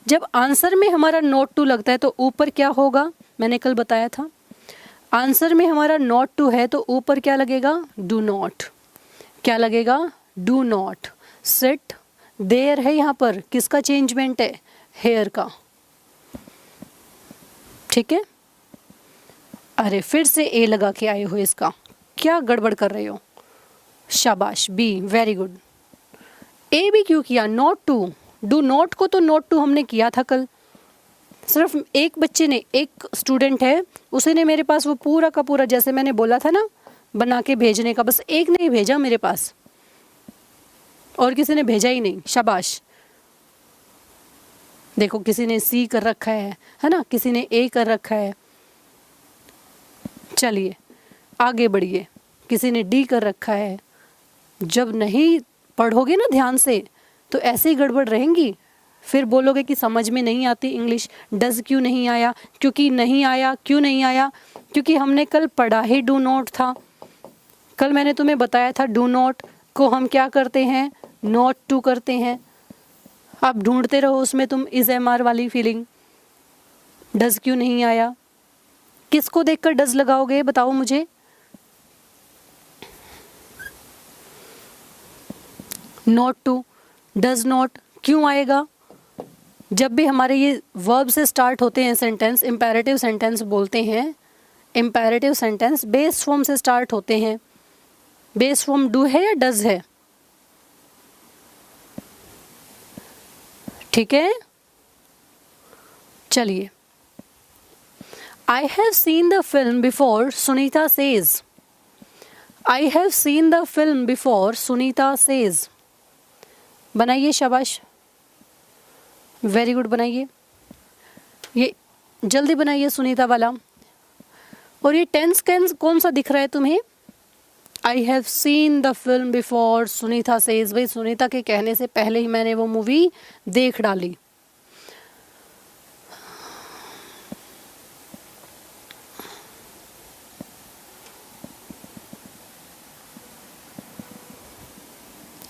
जब आंसर में हमारा नॉट टू लगता है तो ऊपर क्या होगा, मैंने कल बताया था, आंसर में हमारा नॉट टू है तो ऊपर क्या लगेगा, डू नॉट। क्या लगेगा, डू नॉट। सिट देयर है, यहाँ पर किसका चेंजमेंट है, हेयर का, ठीक है। अरे फिर से ए लगा के आए हो, इसका क्या गड़बड़ कर रहे हो, शाबाश, बी, वेरी गुड। ए भी क्यों किया, नॉट टू, डू नॉट को तो नॉट टू हमने किया था कल, सिर्फ एक बच्चे ने, एक स्टूडेंट है, उसी ने मेरे पास वो पूरा का पूरा जैसे मैंने बोला था ना बना के भेजने का, बस एक ने ही भेजा मेरे पास, और किसी ने भेजा ही नहीं, शाबाश। देखो किसी ने सी कर रखा है ना, किसी ने ए कर रखा है, चलिए आगे बढ़िए, किसी ने डी कर रखा है। जब नहीं पढ़ोगे ना ध्यान से तो ऐसे ही गड़बड़ रहेंगी, फिर बोलोगे कि समझ में नहीं आती इंग्लिश। डज क्यों नहीं आया, क्योंकि नहीं आया, क्यों नहीं आया, क्योंकि हमने कल पढ़ा ही डू नॉट था। कल मैंने तुम्हें बताया था डू नॉट को हम क्या करते हैं, नॉट टू करते हैं। आप ढूंढते रहो उसमें तुम इज एम आर वाली फीलिंग। डज क्यों नहीं आया, किसको देखकर डज लगाओगे बताओ मुझे। नॉट टू, डज नॉट क्यों आएगा, जब भी हमारे ये वर्ब से स्टार्ट होते हैं सेंटेंस, इम्पेरेटिव सेंटेंस बोलते हैं, इम्पेरेटिव सेंटेंस बेस फॉर्म से स्टार्ट होते हैं। बेस फॉर्म डू है या डज है, ठीक है। चलिए, I have seen the film before, Sunita says. I have seen the film before, Sunita says. बनाइए, शाबाश, वेरी गुड, बनाइए, ये जल्दी बनाइए सुनीता वाला। और ये टेंस कौन सा दिख रहा है तुम्हें, I have seen the film before Sunita says. भाई सुनीता के कहने से पहले ही मैंने वो मूवी देख डाली।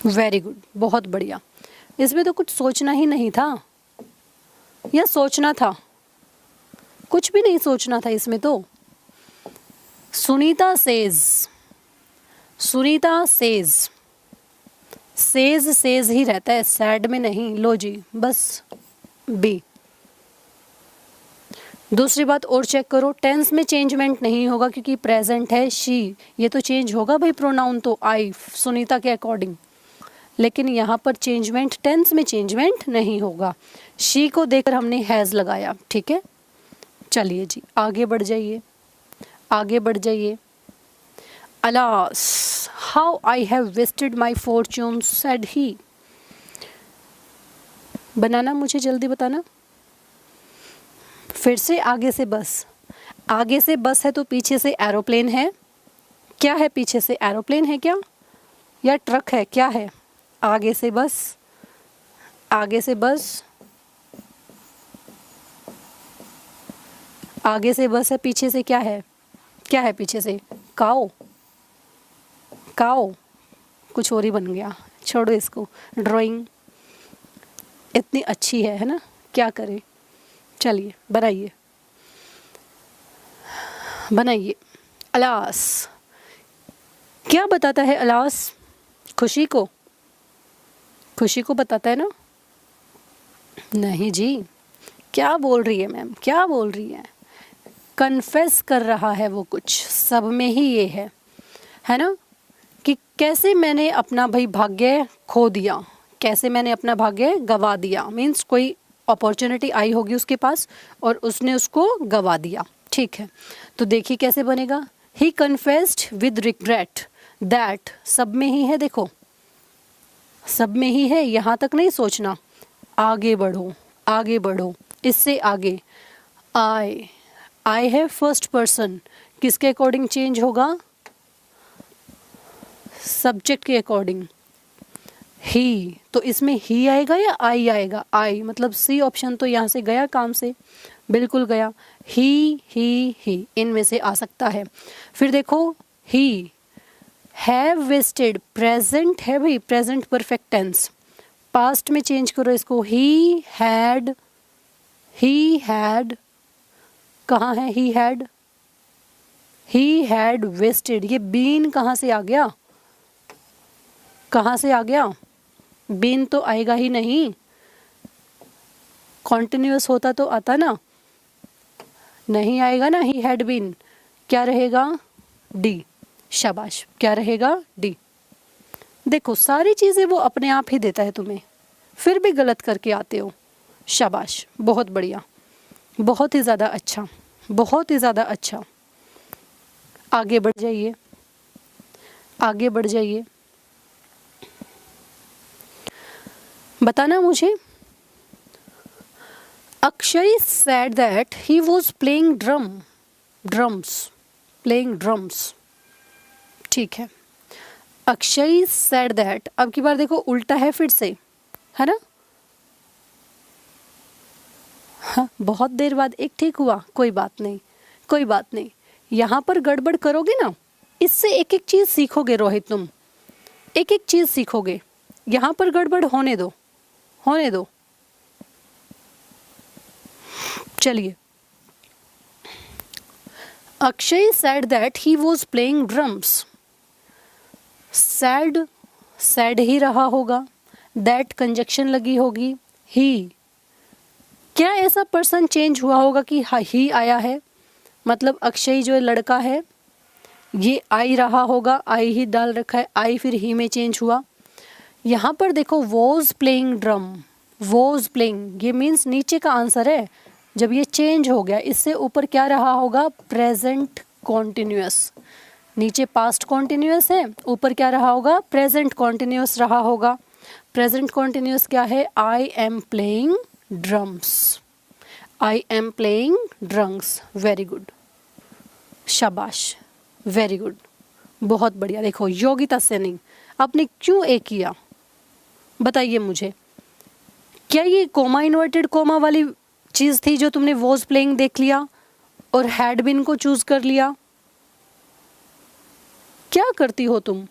वेरी गुड, बहुत बढ़िया। इसमें तो कुछ सोचना ही नहीं था, या सोचना था, कुछ भी नहीं सोचना था इसमें तो। Sunita says, Sunita says, says says he रहता है, सैड में नहीं। लो जी, बस बी। दूसरी बात और चेक करो, टेंस में चेंजमेंट नहीं होगा क्योंकि प्रेजेंट है शी, ये तो चेंज होगा भाई प्रोनाउन तो आई सुनीता के अकॉर्डिंग, लेकिन यहाँ पर चेंजमेंट, टेंस में चेंजमेंट नहीं होगा। शी को देखकर हमने हैज़ लगाया, ठीक है। चलिए जी, आगे बढ़ जाइए, आगे बढ़ जाइए। Alas, how I have wasted my fortune said he. बनाना मुझे जल्दी बताना। फिर से आगे से बस, आगे से बस है तो पीछे से एरोप्लेन है। क्या है पीछे से, एरोप्लेन है क्या या ट्रक है, क्या है। आगे से बस, आगे से बस, आगे से बस है, पीछे से क्या है, क्या है पीछे से, काओ, काओ, कुछ और ही बन गया, छोड़ो इसको। ड्राइंग इतनी अच्छी है ना, क्या करें। चलिए बनाइए, बनाइए। अलास, क्या बताता है अलास, खुशी को, खुशी को बताता है ना। नहीं जी, क्या बोल रही है मैम, क्या बोल रही है, कन्फेस कर रहा है वो कुछ, सब में ही ये है ना, कि कैसे मैंने अपना भाई भाग्य खो दिया, कैसे मैंने अपना भाग्य गवा दिया। मीन्स कोई अपॉर्चुनिटी आई होगी उसके पास और उसने उसको गवा दिया, ठीक है। तो देखिए कैसे बनेगा, ही कन्फेस्ड विद रिग्रेट दैट, सब में ही है, देखो सब में ही है, यहाँ तक नहीं सोचना, आगे बढ़ो आगे बढ़ो, इससे आगे। आई है फर्स्ट पर्सन, किसके अकॉर्डिंग चेंज होगा, सब्जेक्ट के अकॉर्डिंग। ही, तो इसमें ही आएगा या आई आएगा, आई, मतलब सी ऑप्शन तो यहाँ से गया काम से, बिल्कुल गया। ही इनमें से आ सकता है। फिर देखो ही हैव वेस्टेड, प्रेजेंट है भाई, प्रेजेंट परफेक्ट टेंस, पास्ट में चेंज करो इसको, ही हैड कहाँ है, ही हैड वेस्टेड, ये बीन कहाँ से आ गया, कहाँ से आ गया, बीन तो आएगा ही नहीं, कॉन्टिन्यूअस होता तो आता ना, नहीं आएगा ना, ही हैड बीन, क्या रहेगा, डी, शाबाश, क्या रहेगा, डी। देखो सारी चीज़ें वो अपने आप ही देता है तुम्हें, फिर भी गलत करके आते हो, शाबाश, बहुत बढ़िया, बहुत ही ज़्यादा अच्छा, बहुत ही ज़्यादा अच्छा। आगे बढ़ जाइए, आगे बढ़ जाइए, बताना मुझे। Akshay said that he was playing drums, ठीक है। अक्षय said that, अब की बार देखो उल्टा है फिर से, है ना, हाँ, बहुत देर बाद एक ठीक हुआ, कोई बात नहीं, कोई बात नहीं। यहाँ पर गड़बड़ करोगे ना, इससे एक एक चीज़ सीखोगे रोहित, तुम एक एक चीज़ सीखोगे, यहाँ पर गड़बड़ होने दो, होने दो। चलिए, Akshay said that he was playing drums, said he रहा होगा, दैट कंजक्शन लगी होगी, ही, क्या ऐसा पर्सन चेंज हुआ होगा कि ही आया है, मतलब अक्षय जो लड़का है ये आई रहा होगा, आई ही डाल रखा है, आई फिर ही में चेंज हुआ। यहाँ पर देखो was playing drum, was playing, ये मीन्स नीचे का आंसर है, जब ये चेंज हो गया इससे ऊपर क्या रहा होगा, प्रेजेंट कॉन्टिन्यूअस, नीचे पास्ट कॉन्टिन्यूअस है, ऊपर क्या रहा होगा, प्रेजेंट कॉन्टिन्यूअस रहा होगा। प्रेजेंट कॉन्टिन्यूअस क्या है, I am playing drums, I am playing drums, very good, शाबाश, वेरी गुड, बहुत बढ़िया। देखो योगिता सैनी, आपने क्यों ए किया, बताइए मुझे, क्या ये कोमा इन्वर्टेड कोमा वाली चीज़ थी जो तुमने वॉज प्लेइंग देख लिया और हैड बीन को चूज कर लिया, क्या करती हो तुम,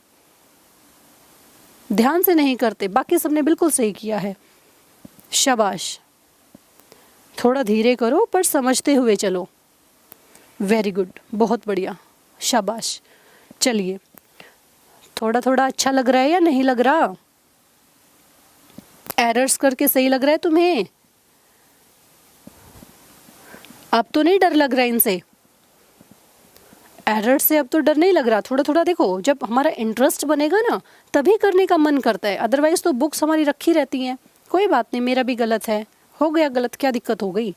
ध्यान से नहीं करते, बाकी सबने बिल्कुल सही किया है, शाबाश, थोड़ा धीरे करो पर समझते हुए चलो, वेरी गुड, बहुत बढ़िया, शाबाश। चलिए, थोड़ा थोड़ा अच्छा लग रहा है या नहीं लग रहा, एरर्स करके सही लग रहा है तुम्हें, अब तो नहीं डर लग रहा इनसे, एरर से अब तो डर नहीं लग रहा, थोड़ा थोड़ा देखो, जब हमारा इंटरेस्ट बनेगा ना तभी करने का मन करता है, अदरवाइज तो बुक्स हमारी रखी रहती हैं, कोई बात नहीं, मेरा भी गलत है, हो गया गलत, क्या दिक्कत हो गई,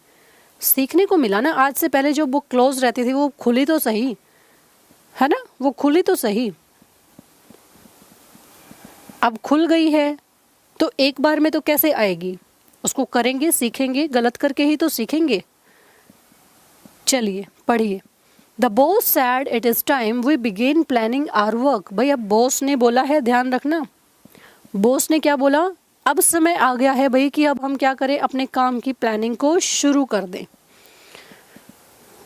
सीखने को मिला ना। आज से पहले जो बुक क्लोज रहती थी वो खुली तो सही, है ना, वो खुली तो सही, अब खुल गई है तो एक बार में तो कैसे आएगी, उसको करेंगे, सीखेंगे, गलत करके ही तो सीखेंगे। चलिए पढ़िए। The boss said it is time we begin planning our work. भाई अब बॉस ने बोला है, ध्यान रखना, बॉस ने क्या बोला, अब समय आ गया है भाई कि अब हम क्या करें, अपने काम की प्लानिंग को शुरू कर दें,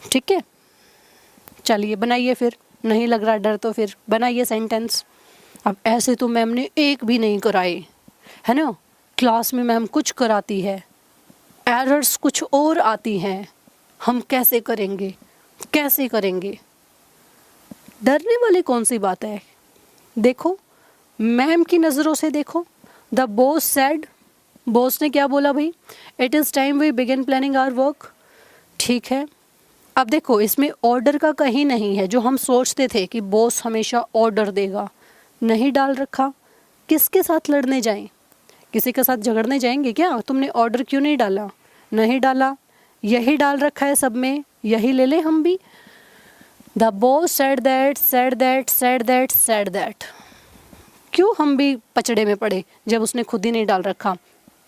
ठीक है। चलिए बनाइए, फिर नहीं लग रहा डर तो फिर बनाइए सेंटेंस। अब ऐसे तो मैम ने एक भी नहीं कराए, है ना, क्लास में मैम कुछ कराती है, एरर्स कुछ और आती हैं, हम कैसे करेंगे, कैसे करेंगे, डरने वाली कौन सी बात है। देखो मैम की नज़रों से देखो, द बॉस सैड, बॉस ने क्या बोला भाई, it is time we begin planning our work, ठीक है। अब देखो इसमें ऑर्डर का कहीं नहीं है, जो हम सोचते थे कि बॉस हमेशा ऑर्डर देगा, नहीं डाल रखा। किसके साथ लड़ने जाएं, किसी के साथ झगड़ने जाएंगे क्या, तुमने ऑर्डर क्यों नहीं डाला, नहीं डाला, यही डाल रखा है सब में, यही ले ले हम भी। The boss said that said that said that said that. क्यों हम भी पचड़े में पड़े जब उसने खुद ही नहीं डाल रखा।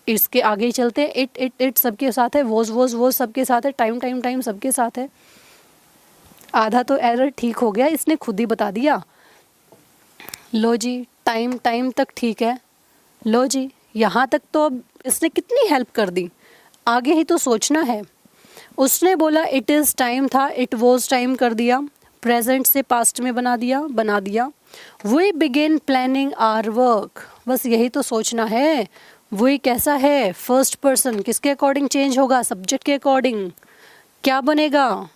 इसके आगे ही चलते हैं, इट सबके साथ है, वो सबके साथ है, टाइम टाइम टाइम सबके साथ है। आधा तो एरर ठीक हो गया, इसने खुद ही बता दिया। लो जी, टाइम टाइम तक ठीक है। लो जी, यहाँ तक तो अब इसने कितनी हेल्प कर दी, आगे ही तो सोचना है। उसने बोला इट इज़ टाइम था, इट वॉज टाइम कर दिया, प्रेजेंट से पास्ट में बना दिया। We begin planning our work, बस यही तो सोचना है। वही कैसा है, फर्स्ट पर्सन, किसके अकॉर्डिंग चेंज होगा, सब्जेक्ट के अकॉर्डिंग। क्या बनेगा,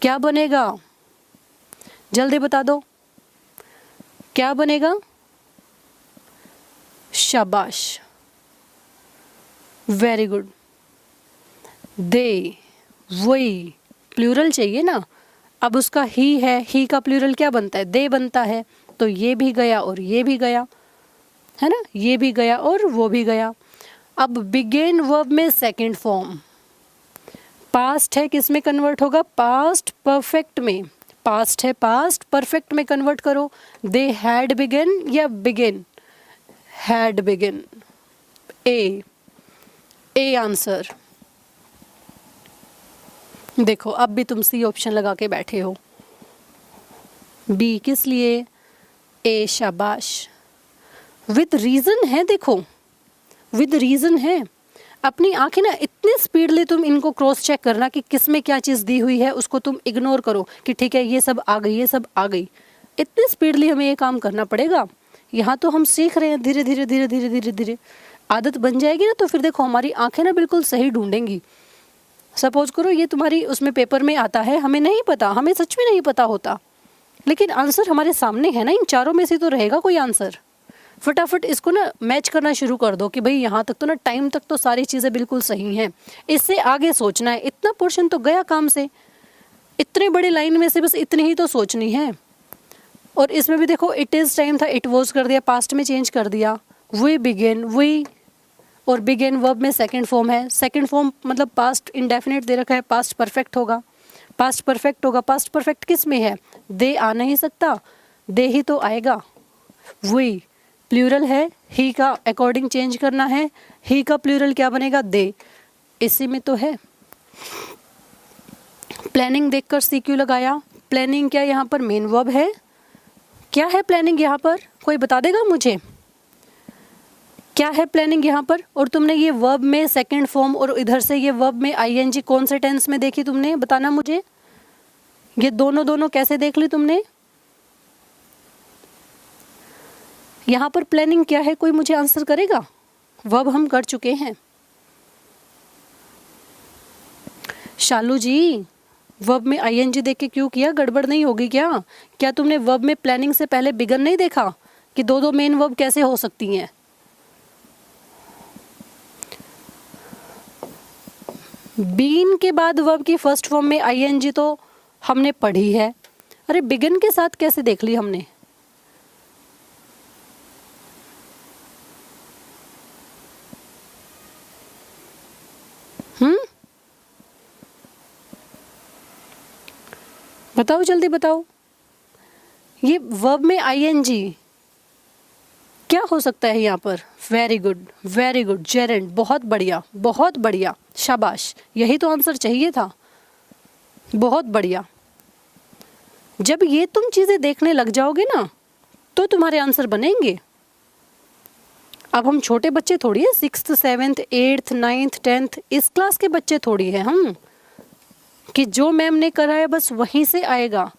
क्या बनेगा, जल्दी बता दो क्या बनेगा। शाबाश, वेरी गुड। दे, वही, प्लूरल चाहिए ना। अब उसका ही है, ही का प्लूरल क्या बनता है, दे बनता है। तो ये भी गया और ये भी गया, है ना, ये भी गया और वो भी गया। अब बिगेन वर्ब में सेकंड फॉर्म, पास्ट है, किस में कन्वर्ट होगा, पास्ट परफेक्ट में। पास्ट है, पास्ट परफेक्ट में कन्वर्ट करो। दे हैड बिगन या begin, had begin. A answer. देखो अब भी तुम सी ऑप्शन लगा के बैठे हो। बी किस लिए, ए, शाबाश। विद रीजन है, देखो विद रीजन है। अपनी आंखें ना इतनी स्पीडली तुम इनको क्रॉस चेक करना कि किस में क्या चीज़ दी हुई है, उसको तुम इग्नोर करो कि ठीक है ये सब आ गई, ये सब आ गई। इतनी स्पीडली हमें ये काम करना पड़ेगा। यहाँ तो हम सीख रहे हैं, धीरे धीरे धीरे धीरे धीरे धीरे आदत बन जाएगी ना, तो फिर देखो हमारी आंखें ना बिल्कुल सही ढूंढेंगी। सपोज करो ये तुम्हारी उसमें पेपर में आता है, हमें नहीं पता, हमें सच में नहीं पता होता, लेकिन आंसर हमारे सामने है ना, इन चारों में से तो रहेगा कोई आंसर। फटाफट इसको ना मैच करना शुरू कर दो कि भाई यहाँ तक तो ना, टाइम तक तो सारी चीज़ें बिल्कुल सही हैं, इससे आगे सोचना है। इतना पोर्शन तो गया काम से, इतने बड़े लाइन में से बस इतनी ही तो सोचनी है। और इसमें भी देखो इट इज़ टाइम था, इट वॉज कर दिया, पास्ट में चेंज कर दिया। वी बिगिन, वी, और बिगिन वर्ब में सेकंड फॉर्म है। सेकंड फॉर्म मतलब पास्ट इंडेफिनिट दे रखा है, पास्ट परफेक्ट होगा, पास्ट परफेक्ट होगा। पास्ट परफेक्ट किस में है, दे आ नहीं सकता, दे ही तो आएगा। वी प्लूरल है, ही का अकॉर्डिंग चेंज करना है, ही का प्लूरल क्या बनेगा, दे, इसी में तो है। प्लानिंग देखकर सी क्यों लगाया, प्लानिंग क्या यहाँ पर मेन वर्ब है, क्या है प्लानिंग यहाँ पर, कोई बता देगा मुझे क्या है प्लानिंग यहाँ पर। और तुमने ये वर्ब में सेकंड फॉर्म और इधर से ये वर्ब में आईएनजी कौन से टेंस में देखी तुमने, बताना मुझे। ये दोनों कैसे देख ली तुमने, यहाँ पर प्लानिंग क्या है, कोई मुझे आंसर करेगा। वर्ब हम कर चुके हैं। शालू जी, वर्ब में आईएनजी देख के क्यों किया, गड़बड़ नहीं होगी क्या? क्या तुमने वर्ब में प्लानिंग से पहले बिगन नहीं देखा कि दो मेन वर्ब कैसे हो सकती हैं? बीन के बाद वर्ब की फर्स्ट फॉर्म में आईएनजी तो हमने पढ़ी है, अरे बिगिन के साथ कैसे देख ली हमने? बताओ, जल्दी बताओ। ये वर्ब में आईएनजी क्या हो सकता है यहाँ पर? Very good, very good gerund, बहुत बढ़िया, बहुत बढ़िया, शाबाश, यही तो आंसर चाहिए था, बहुत बढ़िया। जब ये तुम चीज़ें देखने लग जाओगे ना तो तुम्हारे आंसर बनेंगे। अब हम छोटे बच्चे थोड़ी है, 6th 7th 8th 9th 10th इस क्लास के बच्चे थोड़ी है हम कि जो मैम ने कराया बस वहीं से आएगा।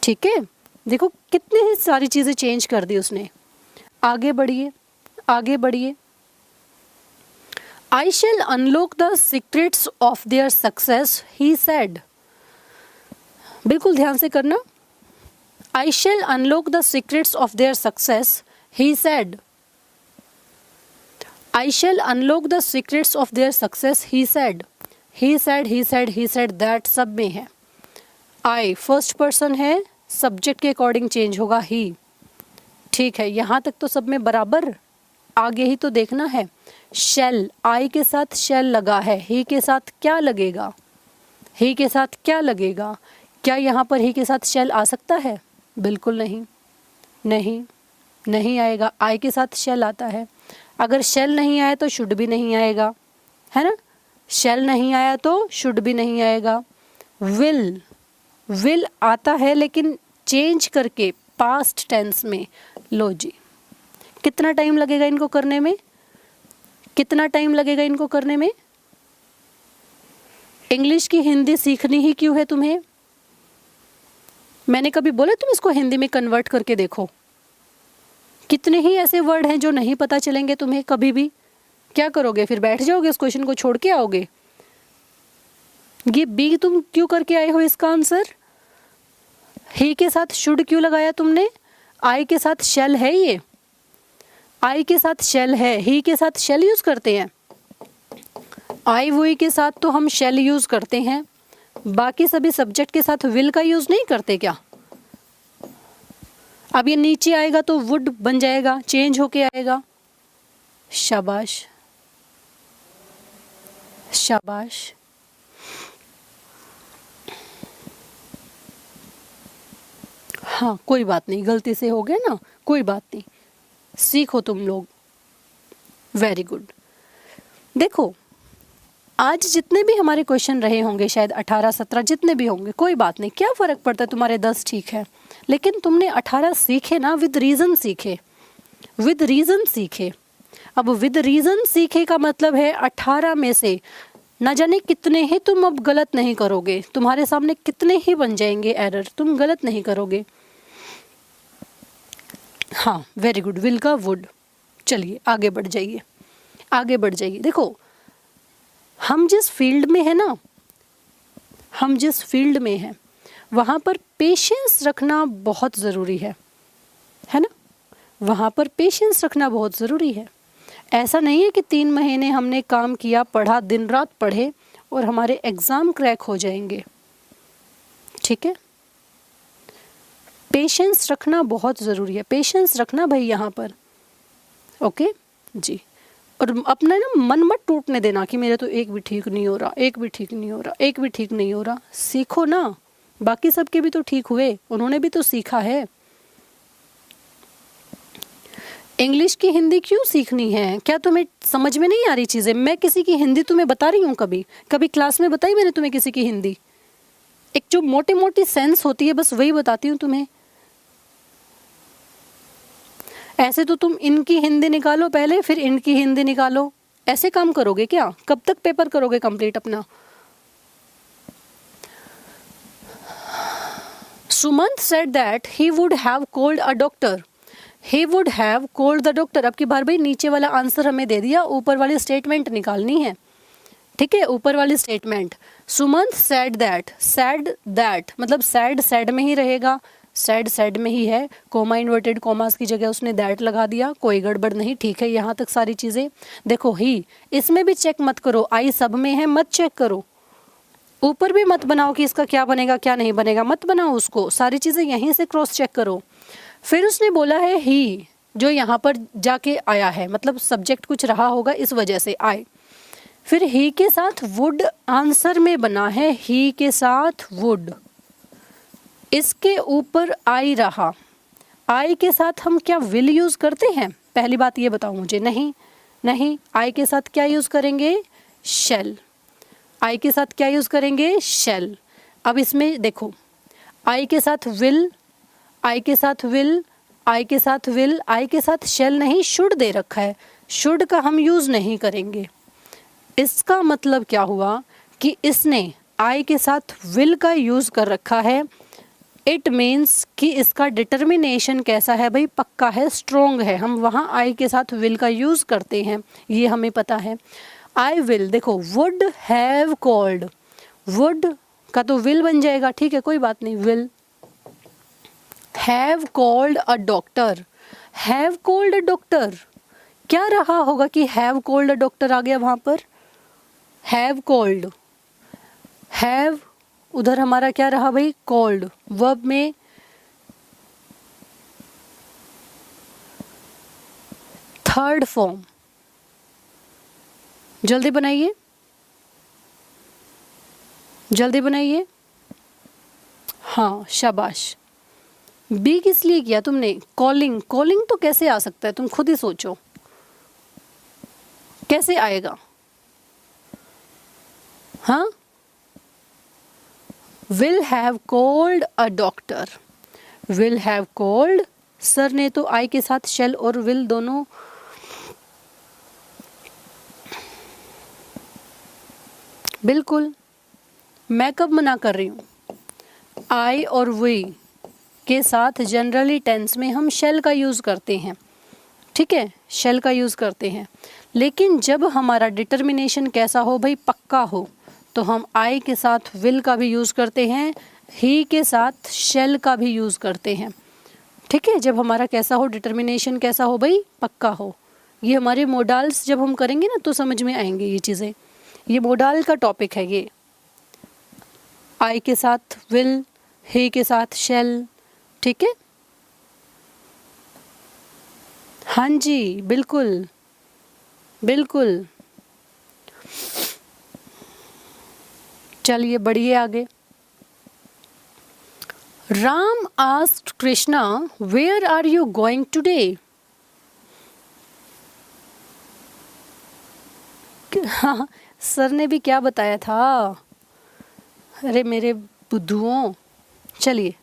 ठीक है, देखो कितनी ही सारी चीज़ें चेंज कर दी उसने। आगे बढ़िए, आगे बढ़िए। I shall unlock the secrets of their success, he said. बिल्कुल ध्यान से करना। I shall unlock the secrets of their success, he said. I shall unlock the secrets of their success, he said. He said, he said, he said, that सब में है। I first person है, subject के according change होगा ही। ठीक है, यहाँ तक तो सब में बराबर। आगे ही तो देखना है। शेल, आई के साथ शेल लगा है, ही के साथ क्या लगेगा? ही के साथ क्या लगेगा? क्या यहाँ पर ही के साथ शेल आ सकता है? बिल्कुल नहीं, नहीं, नहीं आएगा। आई के साथ शेल आता है। अगर शेल नहीं आया तो शुड भी नहीं आएगा, है ना? शेल नहीं आया तो शुड भी नहीं आएगा। विल आता है लेकिन चेंज करके पास्ट टेंस में। लो जी, कितना टाइम लगेगा इनको करने में? कितना टाइम लगेगा इनको करने में? इंग्लिश की हिंदी सीखनी ही क्यों है तुम्हें? मैंने कभी बोला तुम इसको हिंदी में कन्वर्ट करके देखो? कितने ही ऐसे वर्ड हैं जो नहीं पता चलेंगे तुम्हें कभी भी। क्या करोगे फिर? बैठ जाओगे, इस क्वेश्चन को छोड़ के आओगे? ये बी तुम क्यों करके आए हो इसका आंसर? ही के साथ शुड क्यों लगाया तुमने? आई के साथ शेल है, ये आई के साथ शेल है, ही के साथ शेल यूज करते हैं। आई वुई के साथ तो हम शेल यूज करते हैं, बाकी सभी सब्जेक्ट के साथ विल का यूज नहीं करते क्या? अब ये नीचे आएगा तो वुड बन जाएगा, चेंज होके आएगा। शाबाश, शाबाश। हाँ कोई बात नहीं, गलती से हो गया ना, कोई बात नहीं, सीखो तुम लोग। Very good. देखो आज जितने भी हमारे क्वेश्चन रहे होंगे, शायद 18-17 जितने भी होंगे, कोई बात नहीं, क्या फ़र्क पड़ता है, तुम्हारे 10 ठीक है, लेकिन तुमने 18 सीखे ना, विद रीज़न सीखे, विद रीज़न सीखे। अब विद रीज़न सीखे का मतलब है 18 में से न जाने कितने ही तुम अब गलत नहीं करोगे, तुम्हारे सामने कितने ही बन जाएंगे एरर, तुम गलत नहीं करोगे। हाँ वेरी गुड, विल का वुड। चलिए आगे बढ़ जाइए, आगे बढ़ जाइए। देखो हम जिस फील्ड में है ना, हम जिस फील्ड में हैं वहाँ पर पेशेंस रखना बहुत ज़रूरी है ना? वहाँ पर पेशेंस रखना बहुत ज़रूरी है। ऐसा नहीं है कि 3 महीने हमने काम किया, पढ़ा, दिन रात पढ़े और हमारे एग्ज़ाम क्रैक हो जाएंगे। ठीक है, पेशेंस रखना बहुत ज़रूरी है, पेशेंस रखना भाई यहाँ पर। ओके जी। और अपना ना मन मत टूटने देना कि मेरा तो एक भी ठीक नहीं हो रहा, एक भी ठीक नहीं हो रहा, एक भी ठीक नहीं हो रहा। सीखो ना, बाकी सबके भी तो ठीक हुए, उन्होंने भी तो सीखा है। इंग्लिश की हिंदी क्यों सीखनी है? क्या तुम्हें समझ में नहीं आ रही चीज़ें? मैं किसी की हिंदी तुम्हें बता रही हूँ? कभी कभी क्लास में बताई मैंने तुम्हें किसी की हिंदी? एक जो मोटी मोटी सेंस होती है बस वही बताती हूँ तुम्हें। ऐसे तो तुम इनकी हिंदी निकालो पहले, फिर इनकी हिंदी निकालो, ऐसे काम करोगे क्या? कब तक पेपर करोगे कंप्लीट अपना? Sumant said that he would have called a doctor. He would have called the doctor. अब की बार भाई नीचे वाला आंसर हमें दे दिया, ऊपर वाली स्टेटमेंट निकालनी है। ठीक है, ऊपर वाली स्टेटमेंट, सुमंत सेड दैट मतलब सैड में ही रहेगा, सैड में ही है, कोमा इन्वर्टेड कोमास की जगह उसने दैट लगा दिया, कोई गड़बड़ नहीं। ठीक है, यहाँ तक सारी चीज़ें। देखो ही, इसमें भी चेक मत करो, आई सब में है, मत चेक करो। ऊपर भी मत बनाओ कि इसका क्या बनेगा क्या नहीं बनेगा, मत बनाओ उसको, सारी चीज़ें यहीं से क्रॉस चेक करो। फिर उसने बोला है ही, जो यहाँ पर जाके आया है, मतलब सब्जेक्ट कुछ रहा होगा इस वजह से आए। फिर ही के साथ वुड आंसर में बना है, ही के साथ वुड, इसके ऊपर आई रहा। आई के साथ हम क्या विल यूज़ करते हैं? पहली बात ये बताओ मुझे। नहीं नहीं, आई के साथ क्या यूज़ करेंगे? शेल। आई के साथ क्या यूज़ करेंगे? शेल। अब इसमें देखो, आई के साथ विल, आई के साथ विल, आई के साथ विल, आई के साथ शेल नहीं, शुड दे रखा है, शुड का हम यूज़ नहीं करेंगे। इसका मतलब क्या हुआ कि इसने आई के साथ विल का यूज़ कर रखा है। इट मीन्स कि इसका डिटर्मिनेशन कैसा है भाई? पक्का है, स्ट्रोंग है। हम वहाँ आई के साथ विल का यूज़ करते हैं, ये हमें पता है। आई विल, देखो वुड हैव कॉल्ड, वुड का तो विल बन जाएगा, ठीक है कोई बात नहीं, will. Have called a doctor, have called a doctor, क्या रहा होगा कि हैव कॉल्ड अ डॉक्टर आ गया वहाँ पर? हैव कॉल्ड, हैव उधर हमारा क्या रहा भाई? कॉल्ड। वर्ब में थर्ड फॉर्म, जल्दी बनाइए, जल्दी बनाइए। हाँ शाबाश। बी किस लिए किया तुमने? कॉलिंग। कॉलिंग तो कैसे आ सकता है, तुम खुद ही सोचो कैसे आएगा। हाँ, will have called a doctor. Will have called, sir ने तो आई के साथ शेल और विल दोनों बिल्कुल। मैं कब मना कर रही हूँ? आई और वी के साथ जनरली टेंस में हम शेल का यूज़ करते हैं, ठीक है, शेल का यूज़ करते हैं। लेकिन जब हमारा डिटर्मिनेशन कैसा हो भाई, पक्का हो, तो हम आई के साथ विल का भी यूज़ करते हैं, ही के साथ शेल का भी यूज़ करते हैं, ठीक है। जब हमारा कैसा हो, डिटर्मिनेशन कैसा हो भाई, पक्का हो। ये हमारे मोडाल्स जब हम करेंगे ना तो समझ में आएंगे ये चीज़ें। ये मोडाल का टॉपिक है ये। आई के साथ विल, ही के साथ शेल, ठीक है। हाँ जी बिल्कुल बिल्कुल। चलिए बढ़िए आगे। Ram asked Krishna where are you going today. हाँ, सर ने भी क्या बताया था, अरे मेरे बुद्धुओं। चलिए,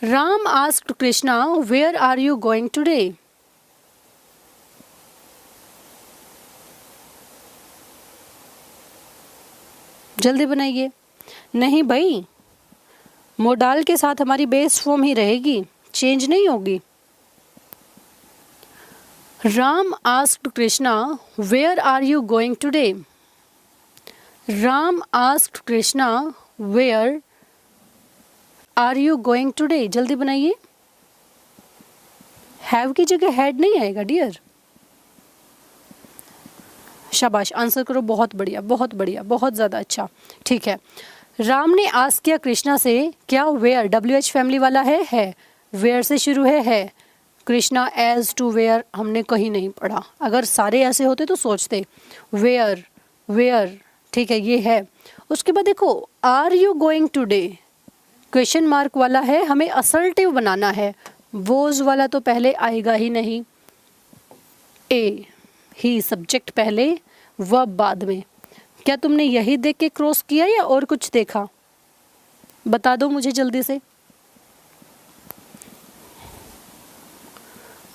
Ram asked Krishna where are you going today. जल्दी बनाइए। नहीं भाई, मोडाल के साथ हमारी बेस फॉर्म ही रहेगी, चेंज नहीं होगी। Ram asked Krishna where are you going today. Ram asked Krishna where are you going today. जल्दी बनाइए। हैव की जगह हैड नहीं आएगा डियर। शाबाश, आंसर करो। बहुत बढ़िया बहुत बढ़िया, बहुत ज़्यादा अच्छा, ठीक है। राम ने आस्क किया कृष्णा से, क्या वेयर WH फैमिली वाला है, वेयर से शुरू है। कृष्णा एज टू वेयर हमने कहीं नहीं पढ़ा। अगर सारे ऐसे होते तो सोचते वेयर वेयर, ठीक है, ये है। उसके बाद देखो, are you going today question mark वाला है, हमें असर्टिव बनाना है। वोज वाला तो पहले आएगा ही नहीं, ए ही सब्जेक्ट पहले, वर्ब बाद में। क्या तुमने यही देख के क्रॉस किया या और कुछ देखा? बता दो मुझे जल्दी से।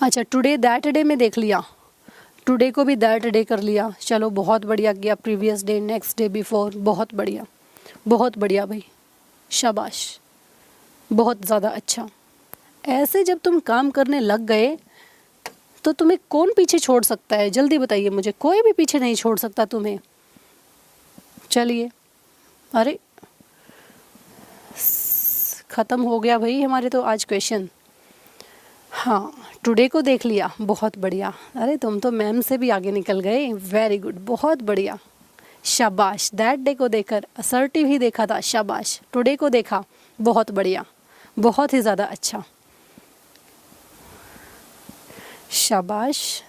अच्छा, टुडे दैट डे में देख लिया, टुडे को भी दैट डे कर लिया। चलो बहुत बढ़िया किया। Previous day, next day, before, बहुत बढ़िया बहुत बढ़िया भाई, शाबाश, बहुत ज़्यादा अच्छा। ऐसे जब तुम काम करने लग गए तो तुम्हें कौन पीछे छोड़ सकता है? जल्दी बताइए मुझे, कोई भी पीछे नहीं छोड़ सकता तुम्हें। चलिए, अरे ख़त्म हो गया भाई हमारे तो आज क्वेश्चन। हाँ, टुडे को देख लिया, बहुत बढ़िया। अरे तुम तो मैम से भी आगे निकल गए, वेरी गुड, बहुत बढ़िया, शाबाश। दैट डे को देखकर असर्टिव ही देखा था, शाबाश। टुडे को देखा, बहुत बढ़िया, बहुत ही ज़्यादा अच्छा, शाबाश,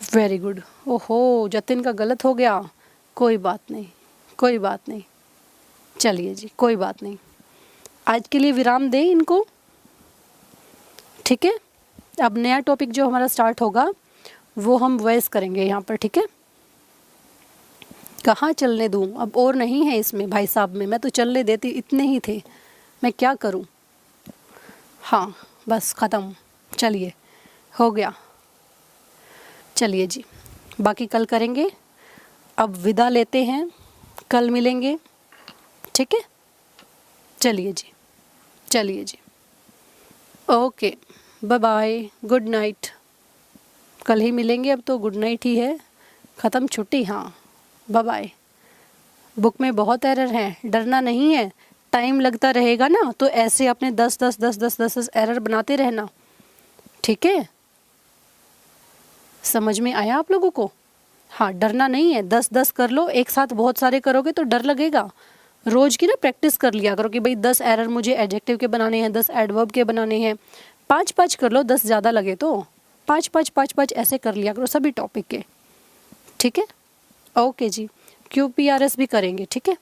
वेरी गुड। ओहो, जतिन का गलत हो गया, कोई बात नहीं कोई बात नहीं। चलिए जी, कोई बात नहीं, आज के लिए विराम दें इनको, ठीक है। अब नया टॉपिक जो हमारा स्टार्ट होगा वो हम वॉइस करेंगे यहाँ पर, ठीक है। कहाँ चलने दूँ, अब और नहीं है इसमें भाई साहब में, मैं तो चलने देती, इतने ही थे, मैं क्या करूँ। हाँ बस ख़त्म, चलिए हो गया। चलिए जी, बाकी कल करेंगे। अब विदा लेते हैं, कल मिलेंगे, ठीक है। चलिए जी, चलिए जी, okay, bye bye, good night. कल ही मिलेंगे, अब तो गुड नाइट ही है, ख़त्म छुट्टी। हाँ बाय बाय। बुक में बहुत एरर हैं, डरना नहीं है, टाइम लगता रहेगा ना, तो ऐसे अपने 10 एरर बनाते रहना, ठीक है। समझ में आया आप लोगों को? हाँ, डरना नहीं है, 10 कर लो, एक साथ बहुत सारे करोगे तो डर लगेगा। रोज़ की ना प्रैक्टिस कर लिया करो कि भाई 10 एरर मुझे एडजेक्टिव के बनाने हैं, 10 एडवर्ब के बनाने हैं। 5 कर लो, 10 ज़्यादा लगे तो 5 ऐसे कर लिया करो सभी टॉपिक के, ठीक है। ओके जी, QPRS भी करेंगे, ठीक है,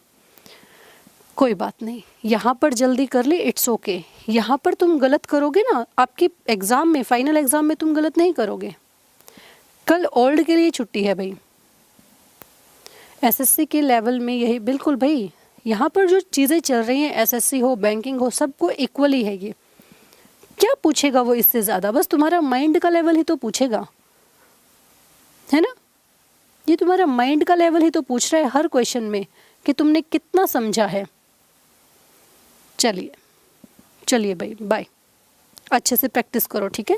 कोई बात नहीं। यहाँ पर जल्दी कर ले, इट्स ओके। यहाँ पर तुम गलत करोगे ना, आपकी एग्ज़ाम में, फाइनल एग्ज़ाम में तुम गलत नहीं करोगे। कल ओल्ड के लिए छुट्टी है भाई, SSC के लेवल में यही बिल्कुल भाई। यहाँ पर जो चीज़ें चल रही हैं, SSC हो, बैंकिंग हो, सबको इक्वली है ये। क्या पूछेगा वो इससे ज़्यादा? बस तुम्हारा माइंड का लेवल ही तो पूछेगा, है ना। ये तुम्हारा माइंड का लेवल ही तो पूछ रहा है हर क्वेश्चन में कि तुमने कितना समझा है। चलिए चलिए भाई, बाय। अच्छे से प्रैक्टिस करो, ठीक है।